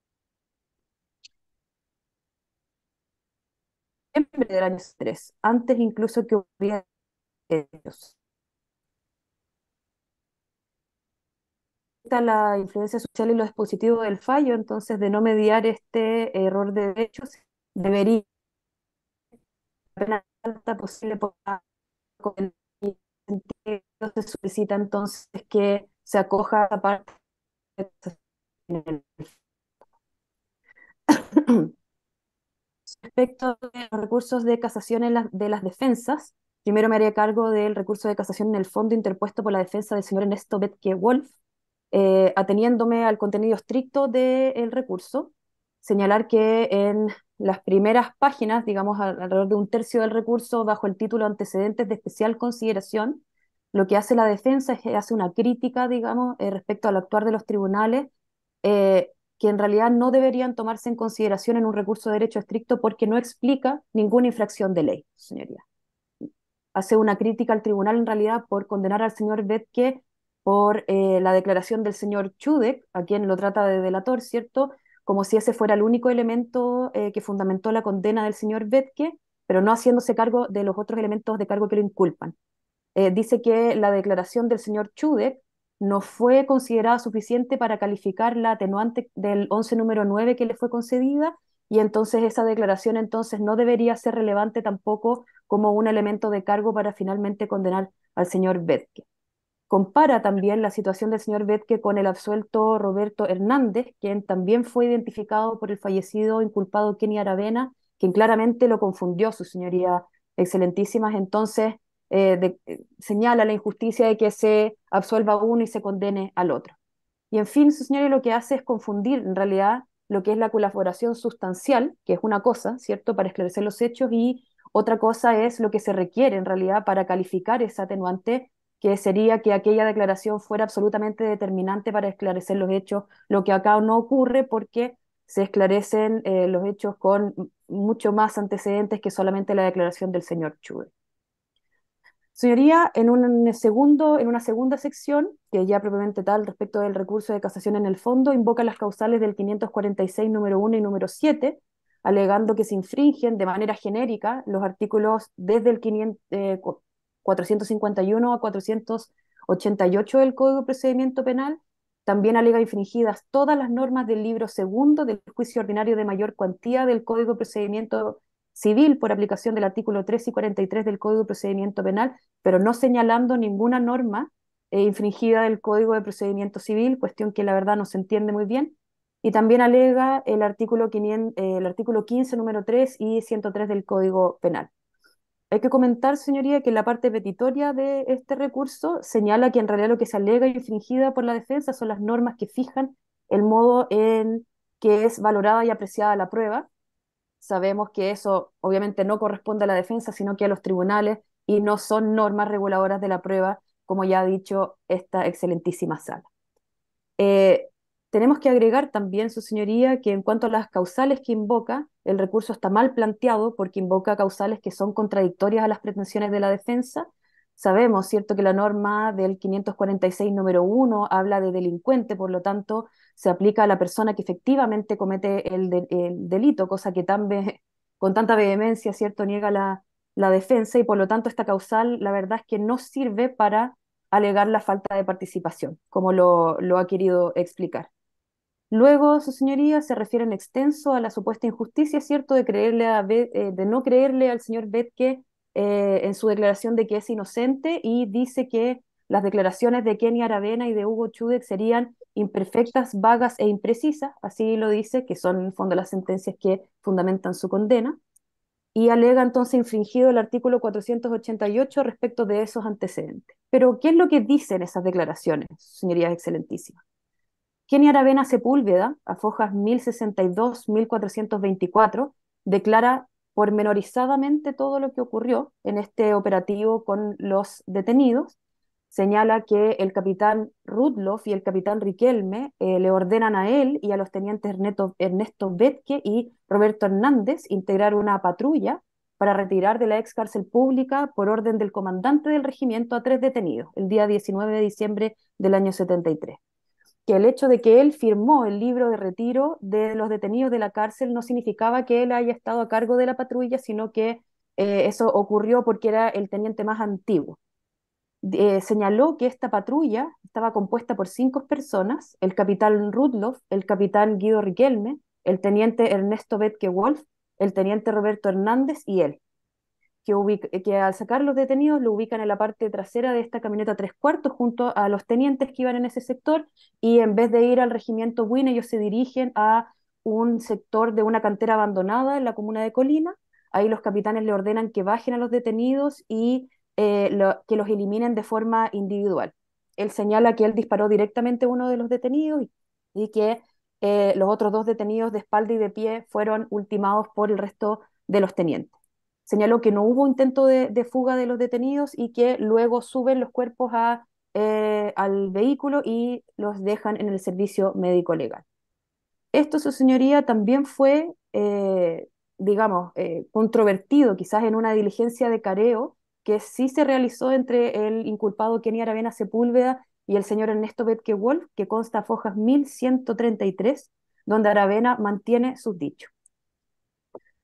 diciembre del año 3, antes incluso que hubiera hechos. La influencia social y lo dispositivo del fallo, entonces de no mediar este error de derechos, debería la pena alta posible por se solicita entonces que se acoja a parte respecto de los recursos de casación de las defensas. Primero me haría cargo del recurso de casación en el fondo interpuesto por la defensa del señor Ernesto Betke Wolf, ateniéndome al contenido estricto del recurso, señalar que en las primeras páginas, digamos alrededor de un tercio del recurso, bajo el título Antecedentes de especial consideración, lo que hace la defensa es que hace una crítica, digamos, respecto al actuar de los tribunales, que en realidad no deberían tomarse en consideración en un recurso de derecho estricto porque no explica ninguna infracción de ley, señoría. hace una crítica al tribunal en realidad por condenar al señor Betke por la declaración del señor Chudek, a quien lo trata de delator, ¿cierto? Como si ese fuera el único elemento que fundamentó la condena del señor Betke, pero no haciéndose cargo de los otros elementos de cargo que lo inculpan. Dice que la declaración del señor Chudek no fue considerada suficiente para calificar la atenuante del 11 número 9 que le fue concedida, y entonces esa declaración entonces no debería ser relevante tampoco como un elemento de cargo para finalmente condenar al señor Betke. Compara también la situación del señor Betke con el absuelto Roberto Hernández, quien también fue identificado por el fallecido inculpado Kenny Aravena, quien claramente lo confundió, su señoría excelentísimas. Entonces señala la injusticia de que se absuelva a uno y se condene al otro. Y en fin, su señoría lo que hace es confundir en realidad lo que es la colaboración sustancial, que es una cosa, ¿cierto?, para esclarecer los hechos, y otra cosa es lo que se requiere en realidad para calificar esa atenuante, que sería que aquella declaración fuera absolutamente determinante para esclarecer los hechos, lo que acá no ocurre porque se esclarecen los hechos con mucho más antecedentes que solamente la declaración del señor Chude. Señoría, en una segunda sección, que ya propiamente tal respecto del recurso de casación en el fondo, invoca las causales del 546 número 1 y número 7, alegando que se infringen de manera genérica los artículos desde el 451 a 488 del Código de Procedimiento Penal. También alega infringidas todas las normas del libro segundo del juicio ordinario de mayor cuantía del Código de Procedimiento Civil por aplicación del artículo 3 y 43 del Código de Procedimiento Penal, pero no señalando ninguna norma infringida del Código de Procedimiento Civil, cuestión que la verdad no se entiende muy bien. Y también alega el artículo 15, número 3 y 103 del Código Penal. Hay que comentar, señoría, que la parte petitoria de este recurso señala que en realidad lo que se alega infringida por la defensa son las normas que fijan el modo en que es valorada y apreciada la prueba. Sabemos que eso obviamente no corresponde a la defensa, sino que a los tribunales, y no son normas reguladoras de la prueba, como ya ha dicho esta excelentísima sala. Eh, Tenemos que agregar también, su señoría, que en cuanto a las causales que invoca, el recurso está mal planteado porque invoca causales que son contradictorias a las pretensiones de la defensa. Sabemos, ¿cierto?, que la norma del 546 número 1 habla de delincuente, por lo tanto, se aplica a la persona que efectivamente comete el delito, cosa que con tanta vehemencia, ¿cierto?, niega la defensa, y por lo tanto esta causal, la verdad es que no sirve para alegar la falta de participación, como lo ha querido explicar. Luego, su señoría, se refiere en extenso a la supuesta injusticia, ¿cierto?, de no creerle al señor Betke en su declaración de que es inocente, y dice que las declaraciones de Kenny Aravena y de Hugo Chudek serían imperfectas, vagas e imprecisas, así lo dice, que son en el fondo las sentencias que fundamentan su condena, y alega entonces infringido el artículo 488 respecto de esos antecedentes. Pero, ¿qué es lo que dicen esas declaraciones, señorías excelentísimas? Kenny Aravena Sepúlveda, a fojas 1062-1424, declara pormenorizadamente todo lo que ocurrió en este operativo con los detenidos. Señala que el capitán Rudloff y el capitán Riquelme le ordenan a él y a los tenientes Ernesto Betke y Roberto Hernández integrar una patrulla para retirar de la ex cárcel pública por orden del comandante del regimiento a 3 detenidos, el día 19 de diciembre del año 73. Que el hecho de que él firmó el libro de retiro de los detenidos de la cárcel no significaba que él haya estado a cargo de la patrulla, sino que eso ocurrió porque era el teniente más antiguo. Señaló que esta patrulla estaba compuesta por 5 personas: el capitán Rudloff, el capitán Guido Riquelme, el teniente Ernesto Betke Wolf, el teniente Roberto Hernández y él, que al sacar los detenidos lo ubican en la parte trasera de esta camioneta 3/4 junto a los tenientes que iban en ese sector, y en vez de ir al regimiento Buin, ellos se dirigen a un sector de una cantera abandonada en la comuna de Colina. Ahí los capitanes le ordenan que bajen a los detenidos y que los eliminen de forma individual. Él señala que él disparó directamente a uno de los detenidos y que los otros 2 detenidos de espalda y de pie fueron ultimados por el resto de los tenientes. Señaló que no hubo intento de fuga de los detenidos y que luego suben los cuerpos al vehículo y los dejan en el servicio médico legal. Esto, su señoría, también fue, digamos, controvertido quizás en una diligencia de careo que sí se realizó entre el inculpado Kenny Aravena Sepúlveda y el señor Ernesto Betke Wolf, que consta a fojas 1133, donde Aravena mantiene sus dichos.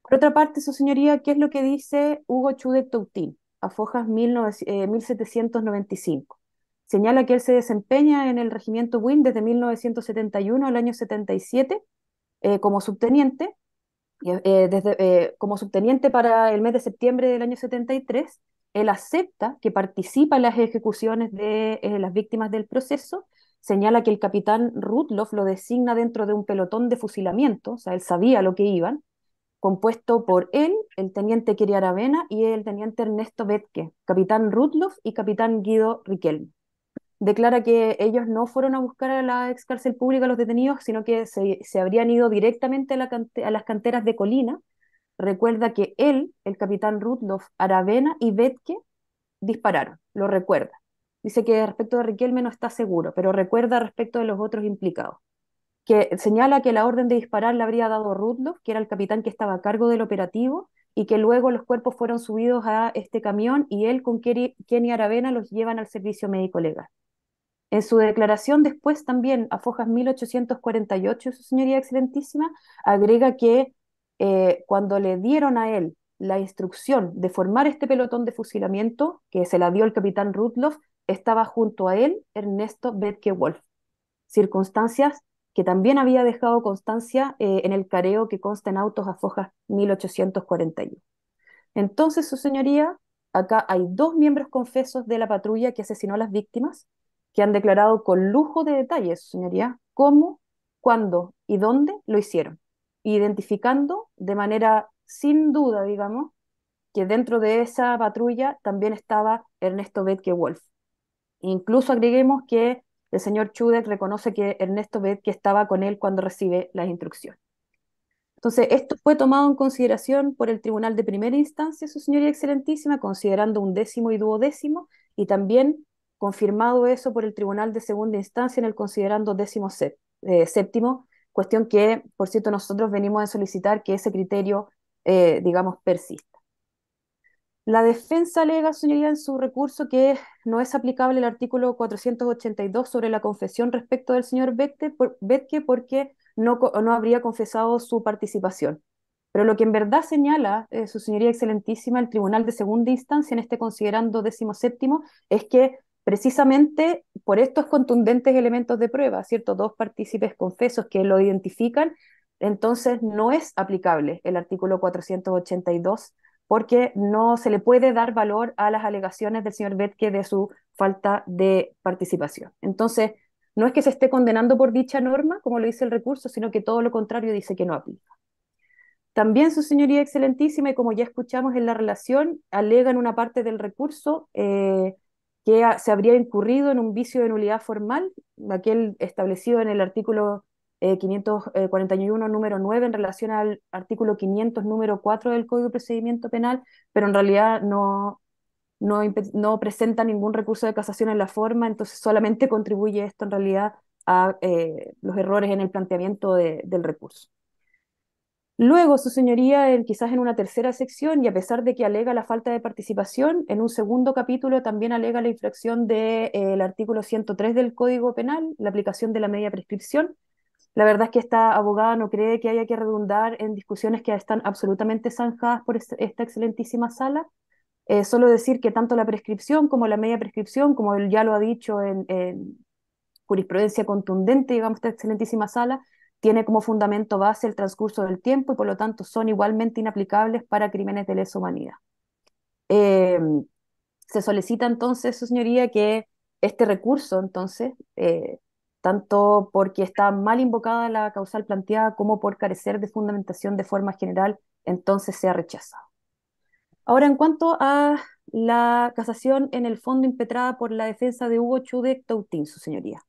Por otra parte, su señoría, ¿qué es lo que dice Hugo Chudek Toutín, a fojas 1795? Señala que él se desempeña en el regimiento Win desde 1971 al año 77 como subteniente, como subteniente para el mes de septiembre del año 73. Él acepta que participa en las ejecuciones de las víctimas del proceso, señala que el capitán Rudloff lo designa dentro de un pelotón de fusilamiento, o sea, él sabía lo que iban, compuesto por él, el teniente Keri Aravena y el teniente Ernesto Betke, capitán Rudloff y capitán Guido Riquelme. Declara que ellos no fueron a buscar a la ex cárcel pública a los detenidos, sino que se habrían ido directamente a las canteras de Colina. Recuerda que él, el capitán Rudloff, Aravena y Betke dispararon, lo recuerda. Dice que respecto de Riquelme no está seguro, pero recuerda respecto de los otros implicados, que señala que la orden de disparar la habría dado Rudloff, que era el capitán que estaba a cargo del operativo, y que luego los cuerpos fueron subidos a este camión y él con Kenny Aravena los llevan al servicio médico legal. En su declaración después también, a fojas 1848, su señoría excelentísima, agrega que cuando le dieron a él la instrucción de formar este pelotón de fusilamiento, que se la dio el capitán Rudloff, estaba junto a él Ernesto Betke Wolf. Circunstancias que también había dejado constancia en el careo que consta en autos a fojas 1841. Entonces, su señoría, acá hay dos miembros confesos de la patrulla que asesinó a las víctimas, que han declarado con lujo de detalles, su señoría, cómo, cuándo y dónde lo hicieron, identificando de manera sin duda, digamos, que dentro de esa patrulla también estaba Ernesto Betke Wolf. Incluso agreguemos que el señor Chudek reconoce que Ernesto Betke estaba con él cuando recibe las instrucciones. Entonces, esto fue tomado en consideración por el Tribunal de Primera Instancia, su señoría excelentísima, considerando undécimo y duodécimo, y también confirmado eso por el Tribunal de Segunda Instancia en el considerando séptimo, cuestión que, por cierto, nosotros venimos a solicitar que ese criterio, digamos, persista. La defensa alega, señoría, en su recurso que no es aplicable el artículo 482 sobre la confesión respecto del señor Betke porque no habría confesado su participación. Pero lo que en verdad señala su señoría excelentísima el Tribunal de Segunda Instancia en este considerando 17º es que precisamente por estos contundentes elementos de prueba, ¿cierto? Dos partícipes confesos que lo identifican, entonces no es aplicable el artículo 482 porque no se le puede dar valor a las alegaciones del señor Betke de su falta de participación. Entonces, no es que se esté condenando por dicha norma, como lo dice el recurso, sino que todo lo contrario dice que no aplica. También su señoría excelentísima, y como ya escuchamos en la relación, alega en una parte del recurso que se habría incurrido en un vicio de nulidad formal, aquel establecido en el artículo 541 número 9 en relación al artículo 500 número 4 del Código de Procedimiento Penal, pero en realidad no presenta ningún recurso de casación en la forma, entonces solamente contribuye esto en realidad a los errores en el planteamiento del recurso. Luego, su señoría, quizás en una tercera sección, y a pesar de que alega la falta de participación, en un segundo capítulo también alega la infracción del artículo 103 del Código Penal, la aplicación de la media prescripción. La verdad es que esta abogada no cree que haya que redundar en discusiones que están absolutamente zanjadas por esta excelentísima sala. Solo decir que tanto la prescripción como la media prescripción, como él ya lo ha dicho en jurisprudencia contundente, digamos, esta excelentísima sala, tiene como fundamento base el transcurso del tiempo y por lo tanto son igualmente inaplicables para crímenes de lesa humanidad. Se solicita entonces, su señoría, que este recurso, entonces, tanto porque está mal invocada la causal planteada como por carecer de fundamentación de forma general, entonces sea rechazado. Ahora, en cuanto a la casación en el fondo impetrada por la defensa de Hugo Chudek Toutín, su señoría,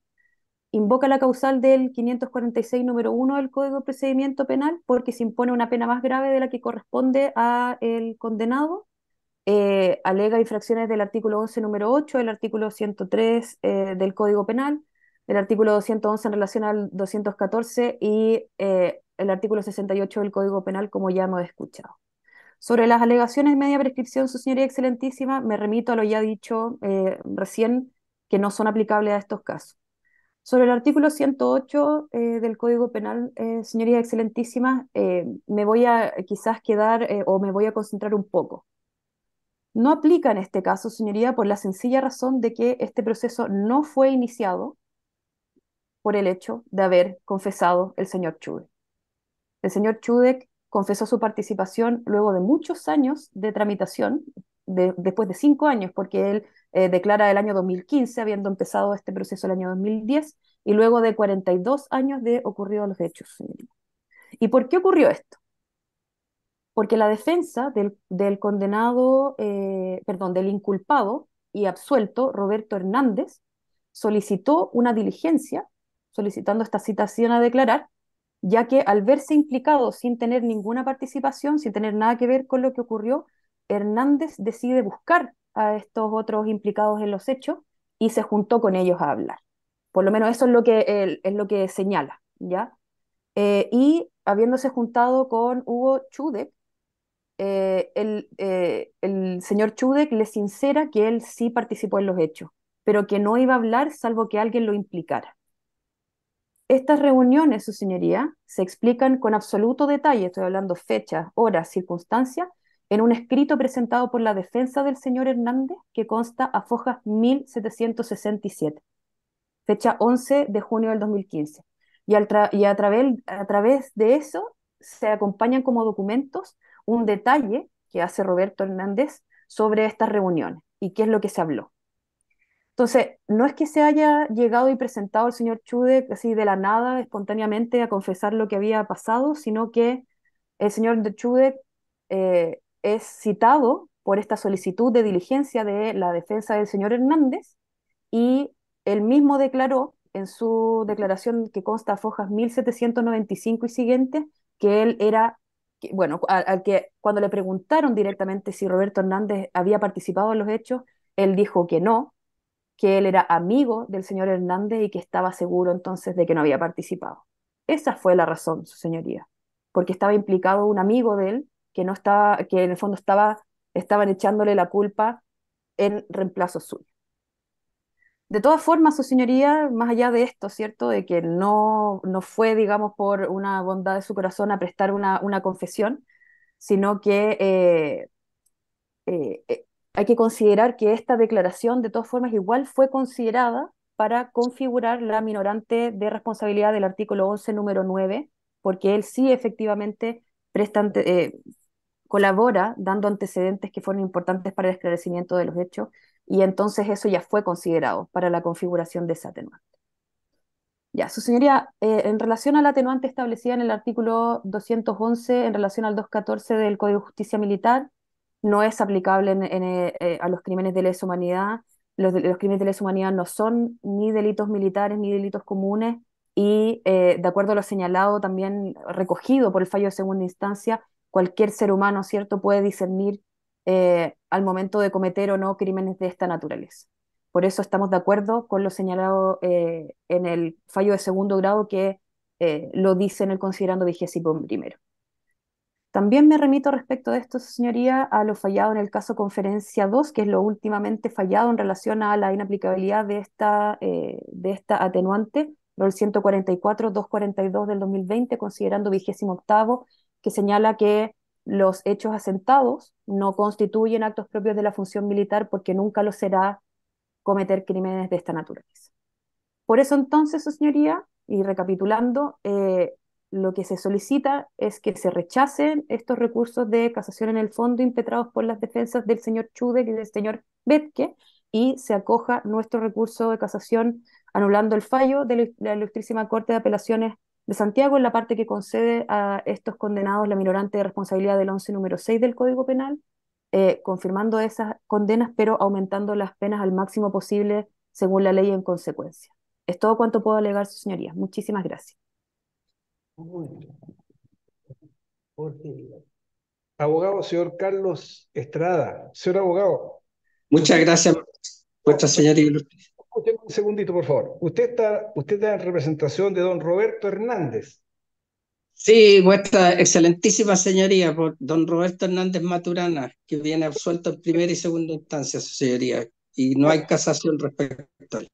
invoca la causal del 546 número 1 del Código de Procedimiento Penal porque se impone una pena más grave de la que corresponde a el condenado. Alega infracciones del artículo 11 número 8, del artículo 103 del Código Penal, del artículo 211 en relación al 214 y el artículo 68 del Código Penal, como ya hemos escuchado. Sobre las alegaciones de media prescripción, su señoría excelentísima, me remito a lo ya dicho recién, que no son aplicables a estos casos. Sobre el artículo 108 del Código Penal, señoría excelentísima, me voy a quizás quedar o me voy a concentrar un poco. No aplica en este caso, señoría, por la sencilla razón de que este proceso no fue iniciado por el hecho de haber confesado el señor Chudek. El señor Chudek confesó su participación luego de muchos años de tramitación, después de 5 años, porque él declara el año 2015, habiendo empezado este proceso el año 2010, y luego de 42 años de ocurridos los hechos, señoría. ¿Y por qué ocurrió esto? Porque la defensa del condenado, perdón, del inculpado y absuelto, Roberto Hernández, solicitó una diligencia, solicitando esta citación a declarar, ya que al verse implicado sin tener ninguna participación, sin tener nada que ver con lo que ocurrió, Hernández decide buscar a estos otros implicados en los hechos y se juntó con ellos a hablar. Por lo menos eso es lo que señala, ¿ya? Y habiéndose juntado con Hugo Chudek, el señor Chudek le sincera que él sí participó en los hechos, pero que no iba a hablar salvo que alguien lo implicara. Estas reuniones, su señoría, se explican con absoluto detalle, estoy hablando fechas, horas, circunstancias, en un escrito presentado por la defensa del señor Hernández que consta a fojas 1767, fecha 11 de junio del 2015. Y a través de eso se acompañan como documentos un detalle que hace Roberto Hernández sobre estas reuniones y qué es lo que se habló. Entonces, no es que se haya llegado y presentado el señor Chudek así de la nada, espontáneamente, a confesar lo que había pasado, sino que el señor Chudek es citado por esta solicitud de diligencia de la defensa del señor Hernández y él mismo declaró en su declaración que consta a fojas 1795 y siguientes que él era, bueno, al que cuando le preguntaron directamente si Roberto Hernández había participado en los hechos, él dijo que no, que él era amigo del señor Hernández y que estaba seguro entonces de que no había participado. Esa fue la razón, su señoría, porque estaba implicado un amigo de él que no estaba, que en el fondo estaban echándole la culpa en reemplazo suyo. De todas formas, su señoría, más allá de esto, ¿cierto? De que no fue, digamos, por una bondad de su corazón a prestar una confesión, sino que eh, eh, hay que considerar que esta declaración, de todas formas, igual fue considerada para configurar la minorante de responsabilidad del artículo 11, número 9, porque él sí efectivamente colabora dando antecedentes que fueron importantes para el esclarecimiento de los hechos, y entonces eso ya fue considerado para la configuración de esa atenuante. Ya, su señoría, en relación a la atenuante establecida en el artículo 211, en relación al 214 del Código de Justicia Militar, no es aplicable a los crímenes de lesa humanidad. Los crímenes de lesa humanidad no son ni delitos militares ni delitos comunes, y de acuerdo a lo señalado, también recogido por el fallo de segunda instancia, cualquier ser humano, ¿cierto?, puede discernir al momento de cometer o no crímenes de esta naturaleza. Por eso estamos de acuerdo con lo señalado en el fallo de segundo grado que lo dice en el considerando 21º. También me remito respecto de esto, señoría, a lo fallado en el caso Conferencia 2, que es lo últimamente fallado en relación a la inaplicabilidad de esta atenuante, el 144-242 del 2020, considerando 28º, que señala que los hechos asentados no constituyen actos propios de la función militar porque nunca lo será cometer crímenes de esta naturaleza. Por eso entonces, su señoría, y recapitulando, lo que se solicita es que se rechacen estos recursos de casación en el fondo impetrados por las defensas del señor Chudek y del señor Betke, y se acoja nuestro recurso de casación anulando el fallo de la Ilustrísima Corte de Apelaciones de Santiago en la parte que concede a estos condenados la minorante de responsabilidad del 11 número 6 del Código Penal, confirmando esas condenas, pero aumentando las penas al máximo posible según la ley en consecuencia. Es todo cuanto puedo alegar, su señoría. Muchísimas gracias. Muy bien. Jorge. Abogado, señor Carlos Estrada. Señor abogado. Muchas gracias, vuestra señoría. Escúcheme un segundito, por favor. Usted está en representación de don Roberto Hernández. Sí, vuestra excelentísima señoría, por don Roberto Hernández Maturana, que viene absuelto en primera y segunda instancia, su señoría, y no hay casación respecto a él.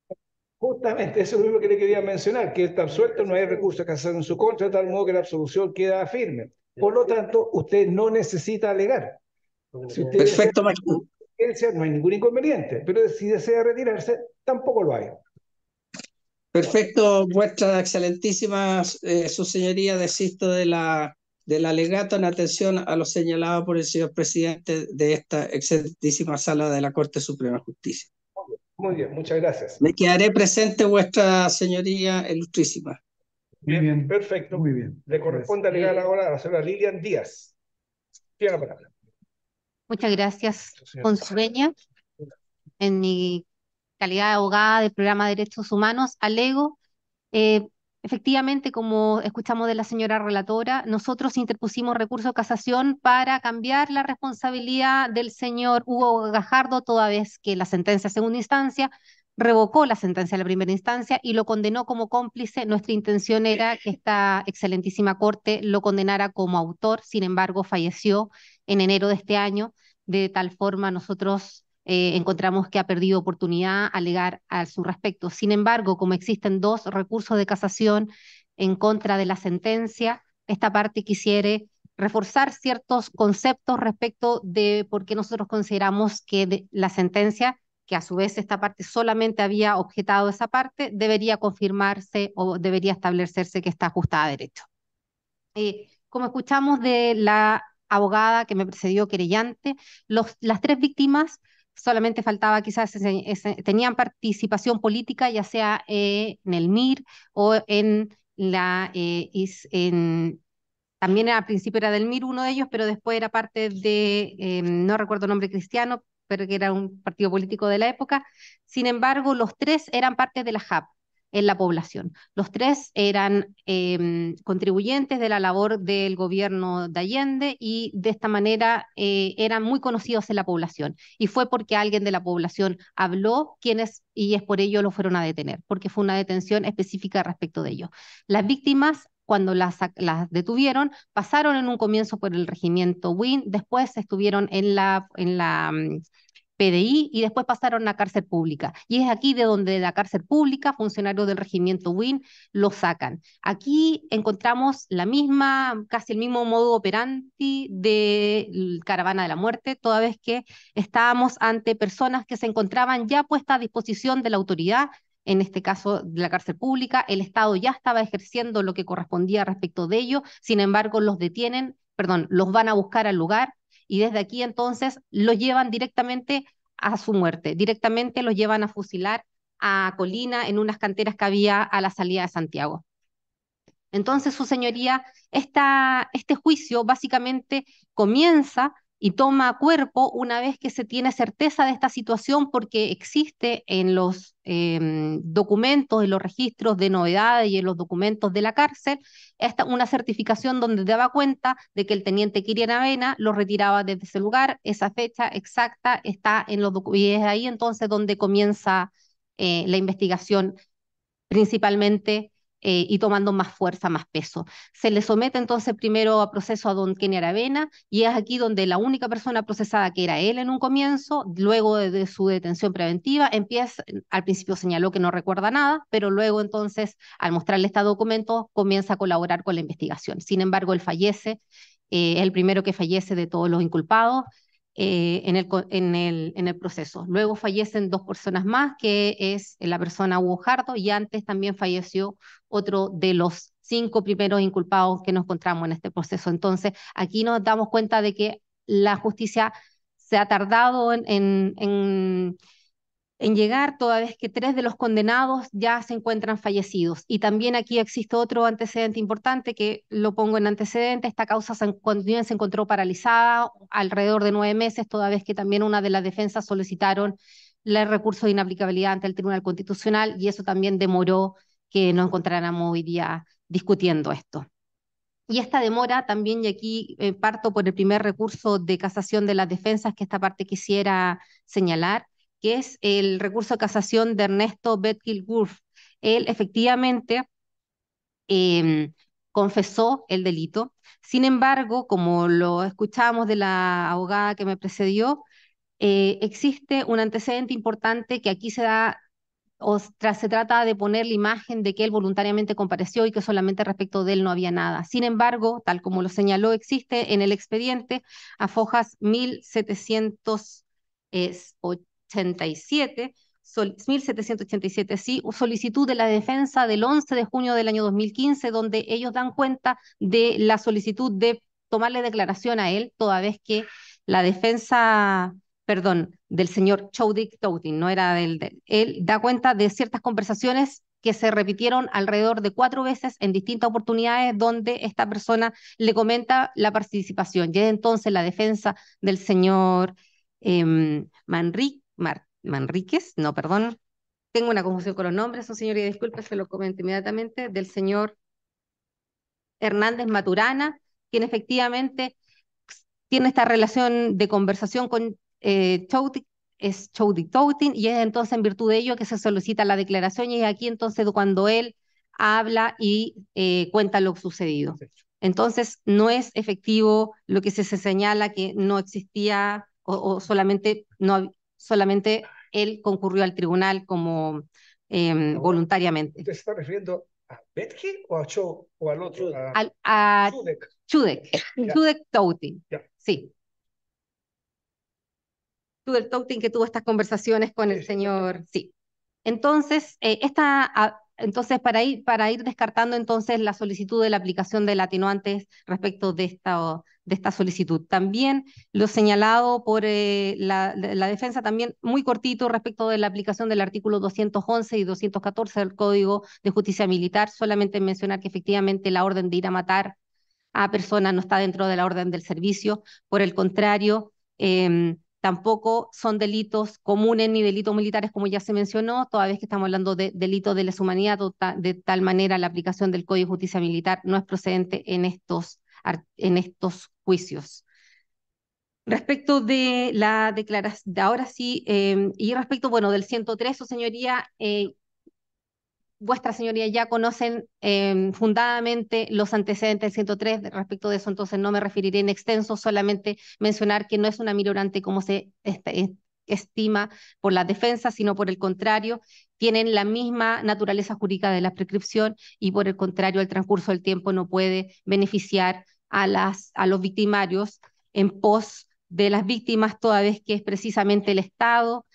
Justamente, eso es lo mismo que le quería mencionar, que está absuelto, no hay recurso de casación en su contra, de tal modo que la absolución queda firme. Por lo tanto, usted no necesita alegar. Si usted desea Perfecto, magistrado. residencia, no hay ningún inconveniente, pero si desea retirarse, tampoco lo hay. Perfecto, vuestra excelentísima, su señoría, desisto del alegato en atención a lo señalado por el señor presidente de esta excelentísima sala de la Corte Suprema de Justicia. Muy bien, muchas gracias. Me quedaré presente, vuestra señoría ilustrísima. Muy bien, perfecto. muy bien. Le corresponde alegar ahora a la señora Lilian Díaz. Tiene la palabra. Muchas gracias, consueña. En mi calidad de abogada del programa de Derechos Humanos, alego, eh, efectivamente, como escuchamos de la señora relatora, nosotros interpusimos recurso de casación para cambiar la responsabilidad del señor Hugo Gajardo, toda vez que la sentencia de segunda instancia revocó la sentencia de la primera instancia y lo condenó como cómplice. Nuestra intención era que esta excelentísima corte lo condenara como autor, sin embargo, falleció en enero de este año. De tal forma, nosotros encontramos que ha perdido oportunidad alegar a su respecto. Sin embargo, como existen dos recursos de casación en contra de la sentencia, esta parte quisiera reforzar ciertos conceptos respecto de por qué nosotros consideramos que la sentencia, que a su vez esta parte solamente había objetado esa parte, debería confirmarse o debería establecerse que está ajustada a derecho. Como escuchamos de la abogada que me precedió, querellante, las tres víctimas solamente faltaba quizás, tenían participación política, ya sea en el MIR o en también al principio era del MIR uno de ellos, pero después era parte de, no recuerdo el nombre cristiano, pero que era un partido político de la época. Sin embargo, los tres eran parte de la JAP en la población. Los tres eran contribuyentes de la labor del gobierno de Allende y de esta manera eran muy conocidos en la población. Y fue porque alguien de la población habló y es por ello lo fueron a detener, porque fue una detención específica respecto de ellos. Las víctimas, cuando las detuvieron, pasaron en un comienzo por el regimiento WIN, después estuvieron en la PDI y después pasaron a cárcel pública. Y es aquí de donde de la cárcel pública, funcionarios del regimiento WIN lo sacan. Aquí encontramos casi el mismo modo operandi de Caravana de la Muerte, toda vez que estábamos ante personas que se encontraban ya puestas a disposición de la autoridad, en este caso de la cárcel pública. El Estado ya estaba ejerciendo lo que correspondía respecto de ello, sin embargo los los van a buscar al lugar y desde aquí entonces los llevan directamente a su muerte, directamente los llevan a fusilar a Colina en unas canteras que había a la salida de Santiago. Entonces, su señoría, este juicio básicamente comienza y toma cuerpo una vez que se tiene certeza de esta situación, porque existe en los documentos, en los registros de novedades y en los documentos de la cárcel, una certificación donde daba cuenta de que el teniente Kirian Avena lo retiraba desde ese lugar. Esa fecha exacta está en los documentos y es ahí entonces donde comienza la investigación principalmente y tomando más fuerza, más peso. Se le somete entonces primero a proceso a don Kenny Aravena y es aquí donde la única persona procesada, que era él en un comienzo, luego de su detención preventiva, al principio señaló que no recuerda nada, pero luego entonces al mostrarle este documento comienza a colaborar con la investigación. Sin embargo, él fallece, es el primero que fallece de todos los inculpados. En el proceso. Luego fallecen dos personas más, que es la persona Hugo Jardo, y antes también falleció otro de los 5 primeros inculpados que nos encontramos en este proceso. Entonces, aquí nos damos cuenta de que la justicia se ha tardado en llegar, toda vez que 3 de los condenados ya se encuentran fallecidos. Y también aquí existe otro antecedente importante, que lo pongo en antecedente. Esta causa se encontró paralizada alrededor de 9 meses, toda vez que también una de las defensas solicitaron el recurso de inaplicabilidad ante el Tribunal Constitucional, y eso también demoró que nos encontráramos hoy día discutiendo esto. Y esta demora también, y aquí parto por el primer recurso de casación de las defensas, que esta parte quisiera señalar, que es el recurso de casación de Ernesto Betkiel-Gurf. Él efectivamente confesó el delito. Sin embargo, como lo escuchábamos de la abogada que me precedió, existe un antecedente importante que aquí se da se trata de poner la imagen de que él voluntariamente compareció y que solamente respecto de él no había nada. Sin embargo, tal como lo señaló, existe en el expediente a fojas 1787, 1787, sí, solicitud de la defensa del 11 de junio del año 2015, donde ellos dan cuenta de la solicitud de tomarle declaración a él, toda vez que la defensa, perdón, del señor Chowdik Toutin, no era él da cuenta de ciertas conversaciones que se repitieron alrededor de 4 veces en distintas oportunidades donde esta persona le comenta la participación. Y es entonces la defensa del señor Manríquez, no, perdón, tengo una confusión con los nombres, un señor, y disculpe, se lo comento inmediatamente, del señor Hernández Maturana, quien efectivamente tiene esta relación de conversación con Chowdik, es Chowdik Toutin, y es entonces en virtud de ello que se solicita la declaración, y es aquí entonces cuando él habla y cuenta lo sucedido. Entonces, no es efectivo lo que se señala que no existía o solamente, solamente él concurrió al tribunal como voluntariamente. ¿Usted se está refiriendo a Betke o a Cho o al otro? A Chudek. Chudek Toutin, Ya. sí. Chudek Toutin, que tuvo estas conversaciones con el señor, sí. Entonces, entonces para ir descartando entonces la solicitud de la aplicación del atenuantes respecto de esta solicitud. También lo señalado por la defensa, también muy cortito respecto de la aplicación del artículo 211 y 214 del Código de Justicia Militar, solamente mencionar que efectivamente la orden de ir a matar a personas no está dentro de la orden del servicio, por el contrario, tampoco son delitos comunes ni delitos militares, como ya se mencionó, toda vez que estamos hablando de delitos de lesa humanidad, de tal manera la aplicación del Código de Justicia Militar no es procedente en estos juicios. Respecto de la declaración, ahora sí, y respecto, bueno, del 103, su señoría, vuestra señoría ya conocen fundadamente los antecedentes del 103, respecto de eso entonces no me referiré en extenso, solamente mencionar que no es una minorante como se estima por la defensa, sino por el contrario, tienen la misma naturaleza jurídica de la prescripción y por el contrario el transcurso del tiempo no puede beneficiar a los victimarios en pos de las víctimas, toda vez que es precisamente el Estado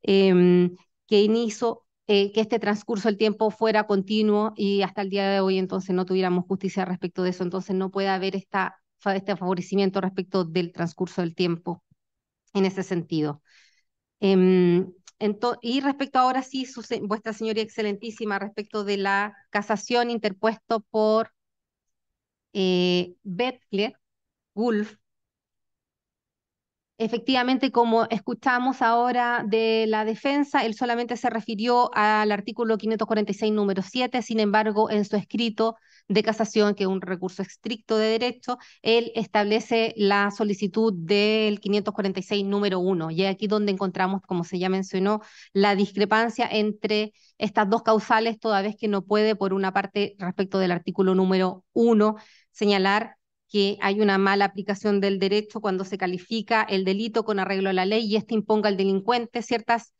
que inició que este transcurso del tiempo fuera continuo y hasta el día de hoy entonces no tuviéramos justicia respecto de eso, entonces no puede haber este favorecimiento respecto del transcurso del tiempo en ese sentido. Y respecto ahora sí, vuestra señoría excelentísima, respecto de la casación interpuesto por Bettler, Wolf, efectivamente, como escuchamos ahora de la defensa, él solamente se refirió al artículo 546, número 7, sin embargo, en su escrito de casación, que es un recurso estricto de derecho, él establece la solicitud del 546, número 1, y es aquí donde encontramos, como se ya mencionó, la discrepancia entre estas dos causales, toda vez que no puede, por una parte, respecto del artículo número 1, señalar que hay una mala aplicación del derecho cuando se califica el delito con arreglo a la ley y este imponga al delincuente ciertas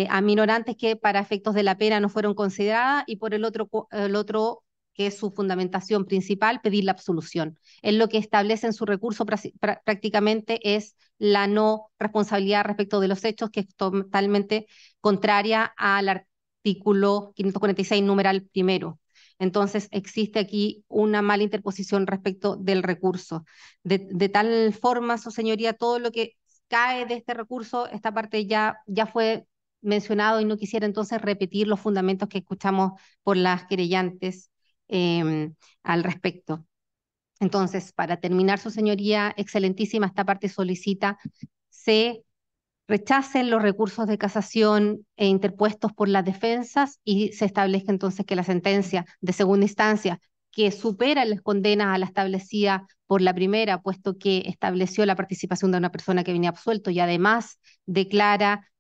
aminorantes que para efectos de la pena no fueron consideradas, y por el otro que es su fundamentación principal, pedir la absolución. Él lo que establece en su recurso prácticamente es la no responsabilidad respecto de los hechos, que es totalmente contraria al artículo 546, numeral primero. Entonces, existe aquí una mala interposición respecto del recurso. De tal forma, su señoría, todo lo que cae de este recurso, esta parte ya fue mencionado y no quisiera entonces repetir los fundamentos que escuchamos por las querellantes al respecto. Entonces, para terminar, su señoría excelentísima, esta parte solicita se rechacen los recursos de casación interpuestos por las defensas y se establezca entonces que la sentencia de segunda instancia, que supera las condenas a la establecida por la primera, puesto que estableció la participación de una persona que venía absuelto y además declara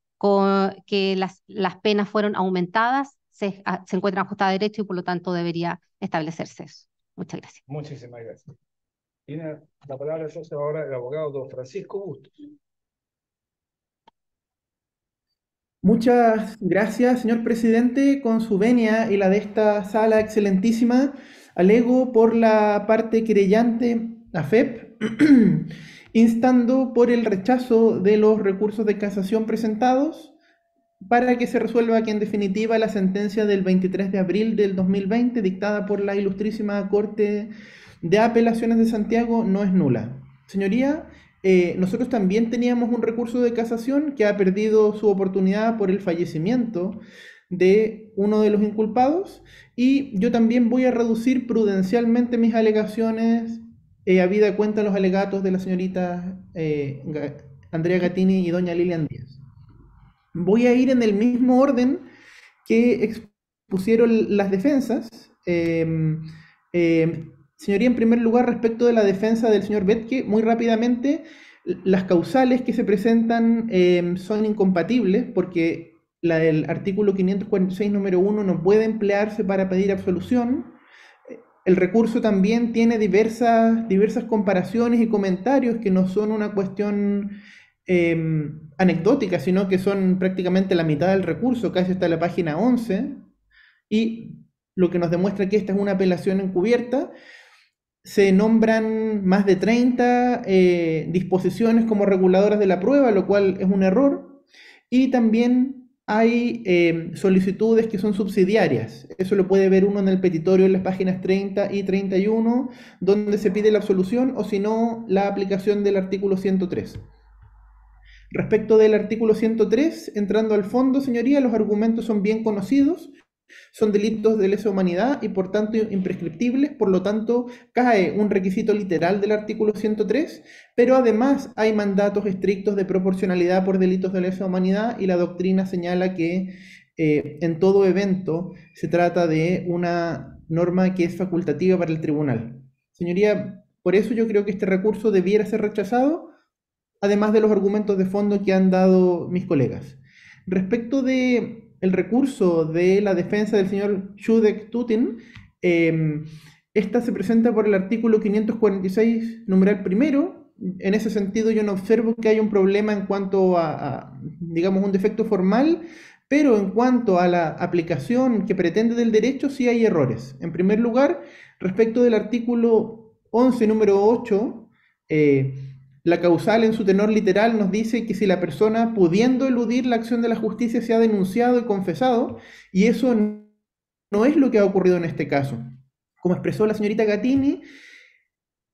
que las penas fueron aumentadas, se encuentran ajustadas a derecho y por lo tanto debería establecerse eso. Muchas gracias. Muchísimas gracias. Tiene la palabra entonces ahora el abogado don Francisco Bustos. Muchas gracias, señor presidente. Con su venia y la de esta sala excelentísima, alego por la parte querellante AFEP, instando por el rechazo de los recursos de casación presentados para que se resuelva que en definitiva la sentencia del 23 de abril del 2020 dictada por la Ilustrísima Corte de Apelaciones de Santiago no es nula. Señoría, nosotros también teníamos un recurso de casación que ha perdido su oportunidad por el fallecimiento de uno de los inculpados, y yo también voy a reducir prudencialmente mis alegaciones habida cuenta los alegatos de la señorita Andrea Gatini y doña Lilian Díaz. Voy a ir en el mismo orden que expusieron las defensas. Señoría, en primer lugar, respecto de la defensa del señor Betke, muy rápidamente, las causales que se presentan son incompatibles porque la del artículo 546, número 1, no puede emplearse para pedir absolución. El recurso también tiene diversas comparaciones y comentarios que no son una cuestión anecdótica, sino que son prácticamente la mitad del recurso, casi hasta la página 11, y lo que nos demuestra que esta es una apelación encubierta. Se nombran más de 30 disposiciones como reguladoras de la prueba, lo cual es un error, y también hay solicitudes que son subsidiarias. Eso lo puede ver uno en el petitorio en las páginas 30 y 31, donde se pide la absolución o si no, la aplicación del artículo 103. Respecto del artículo 103, entrando al fondo, señoría, los argumentos son bien conocidos. Son delitos de lesa humanidad y por tanto imprescriptibles, por lo tanto cae un requisito literal del artículo 103, pero además hay mandatos estrictos de proporcionalidad por delitos de lesa humanidad y la doctrina señala que en todo evento se trata de una norma que es facultativa para el tribunal. Señoría, por eso yo creo que este recurso debiera ser rechazado, además de los argumentos de fondo que han dado mis colegas. Respecto de el recurso de la defensa del señor Judek Tutin, esta se presenta por el artículo 546, numeral primero. En ese sentido yo no observo que haya un problema en cuanto a, digamos, un defecto formal, pero en cuanto a la aplicación que pretende del derecho sí hay errores. En primer lugar, respecto del artículo 11, número 8, la causal en su tenor literal nos dice que si la persona, pudiendo eludir la acción de la justicia, se ha denunciado y confesado, y eso no es lo que ha ocurrido en este caso. Como expresó la señorita Gatini,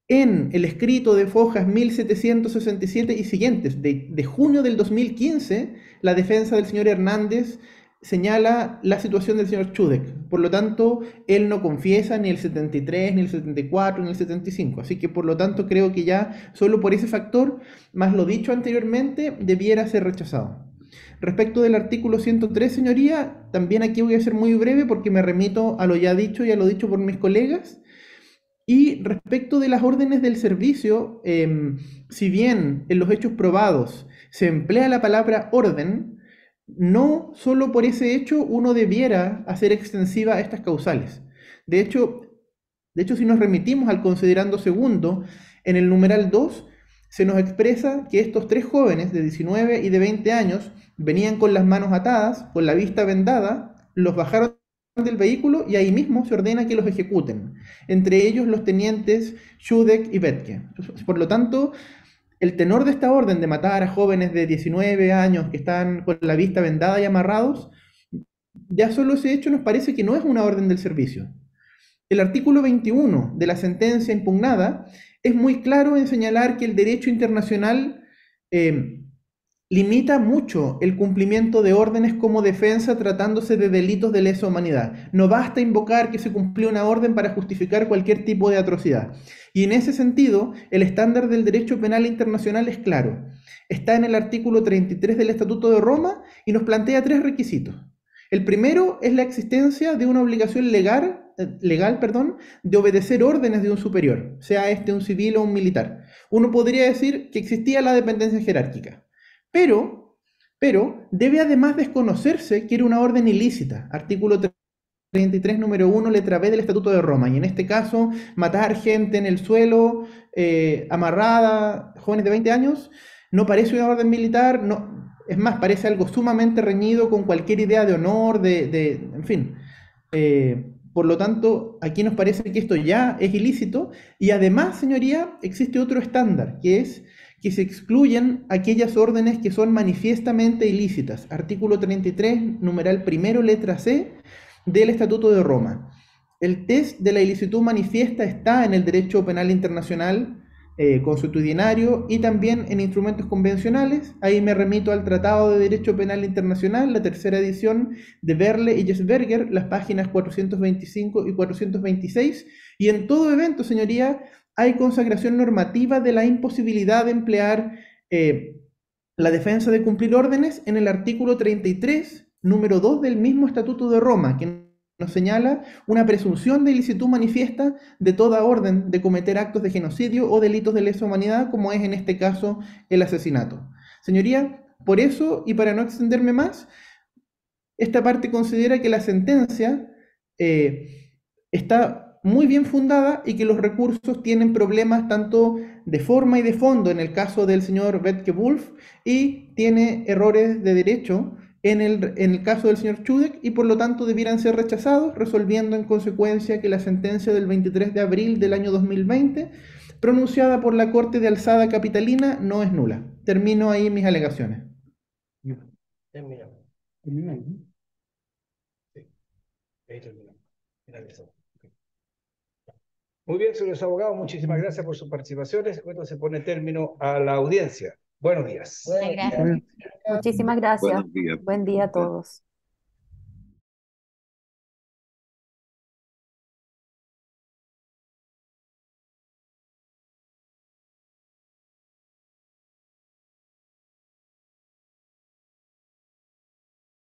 en el escrito de Fojas 1767 y siguientes, de junio del 2015, la defensa del señor Hernández señala la situación del señor Judek. Por lo tanto, él no confiesa ni el 73, ni el 74, ni el 75. Así que, por lo tanto, creo que ya solo por ese factor, más lo dicho anteriormente, debiera ser rechazado. Respecto del artículo 103, señoría, también aquí voy a ser muy breve porque me remito a lo ya dicho y a lo dicho por mis colegas. Y respecto de las órdenes del servicio, si bien en los hechos probados se emplea la palabra orden, no solo por ese hecho uno debiera hacer extensiva estas causales. De hecho, si nos remitimos al considerando segundo, en el numeral 2 se nos expresa que estos tres jóvenes de 19 y de 20 años venían con las manos atadas, con la vista vendada, los bajaron del vehículo y ahí mismo se ordena que los ejecuten. Entre ellos los tenientes Judek y Betke. Por lo tanto, el tenor de esta orden de matar a jóvenes de 19 años que están con la vista vendada y amarrados, ya solo ese hecho nos parece que no es una orden del servicio. El artículo 21 de la sentencia impugnada es muy claro en señalar que el derecho internacional limita mucho el cumplimiento de órdenes como defensa tratándose de delitos de lesa humanidad. No basta invocar que se cumplió una orden para justificar cualquier tipo de atrocidad. Y en ese sentido, el estándar del derecho penal internacional es claro. Está en el artículo 33 del Estatuto de Roma y nos plantea tres requisitos. El primero es la existencia de una obligación legal, de obedecer órdenes de un superior, sea este un civil o un militar. Uno podría decir que existía la dependencia jerárquica. Pero debe además desconocerse que era una orden ilícita, artículo 33, número 1, letra B del Estatuto de Roma. Y en este caso, matar gente en el suelo, amarrada, jóvenes de 20 años, no parece una orden militar, no, es más, parece algo sumamente reñido con cualquier idea de honor, en fin. Por lo tanto, aquí nos parece que esto ya es ilícito y además, señoría, existe otro estándar, que es que se excluyen aquellas órdenes que son manifiestamente ilícitas. Artículo 33, numeral primero, letra C del Estatuto de Roma. El test de la ilicitud manifiesta está en el derecho penal internacional consuetudinario y también en instrumentos convencionales. Ahí me remito al Tratado de Derecho Penal Internacional, la tercera edición de Berle y Jesberger, las páginas 425 y 426. Y en todo evento, señoría, hay consagración normativa de la imposibilidad de emplear la defensa de cumplir órdenes en el artículo 33, número 2 del mismo Estatuto de Roma, que nos señala una presunción de ilicitud manifiesta de toda orden de cometer actos de genocidio o delitos de lesa humanidad, como es en este caso el asesinato. Señoría, por eso, y para no extenderme más, esta parte considera que la sentencia está muy bien fundada y que los recursos tienen problemas tanto de forma y de fondo en el caso del señor Bethke-Wolf y tiene errores de derecho en el caso del señor Chudek y por lo tanto debieran ser rechazados, resolviendo en consecuencia que la sentencia del 23 de abril del año 2020, pronunciada por la Corte de Alzada Capitalina, no es nula. Termino ahí mis alegaciones. Terminamos. Terminamos. Sí, ahí terminamos. Finalizamos. Muy bien, señores abogados, muchísimas gracias por sus participaciones. Bueno, se pone término a la audiencia. Buenos días. Muchas gracias. Muchísimas gracias. Buenos días. Buen día a todos.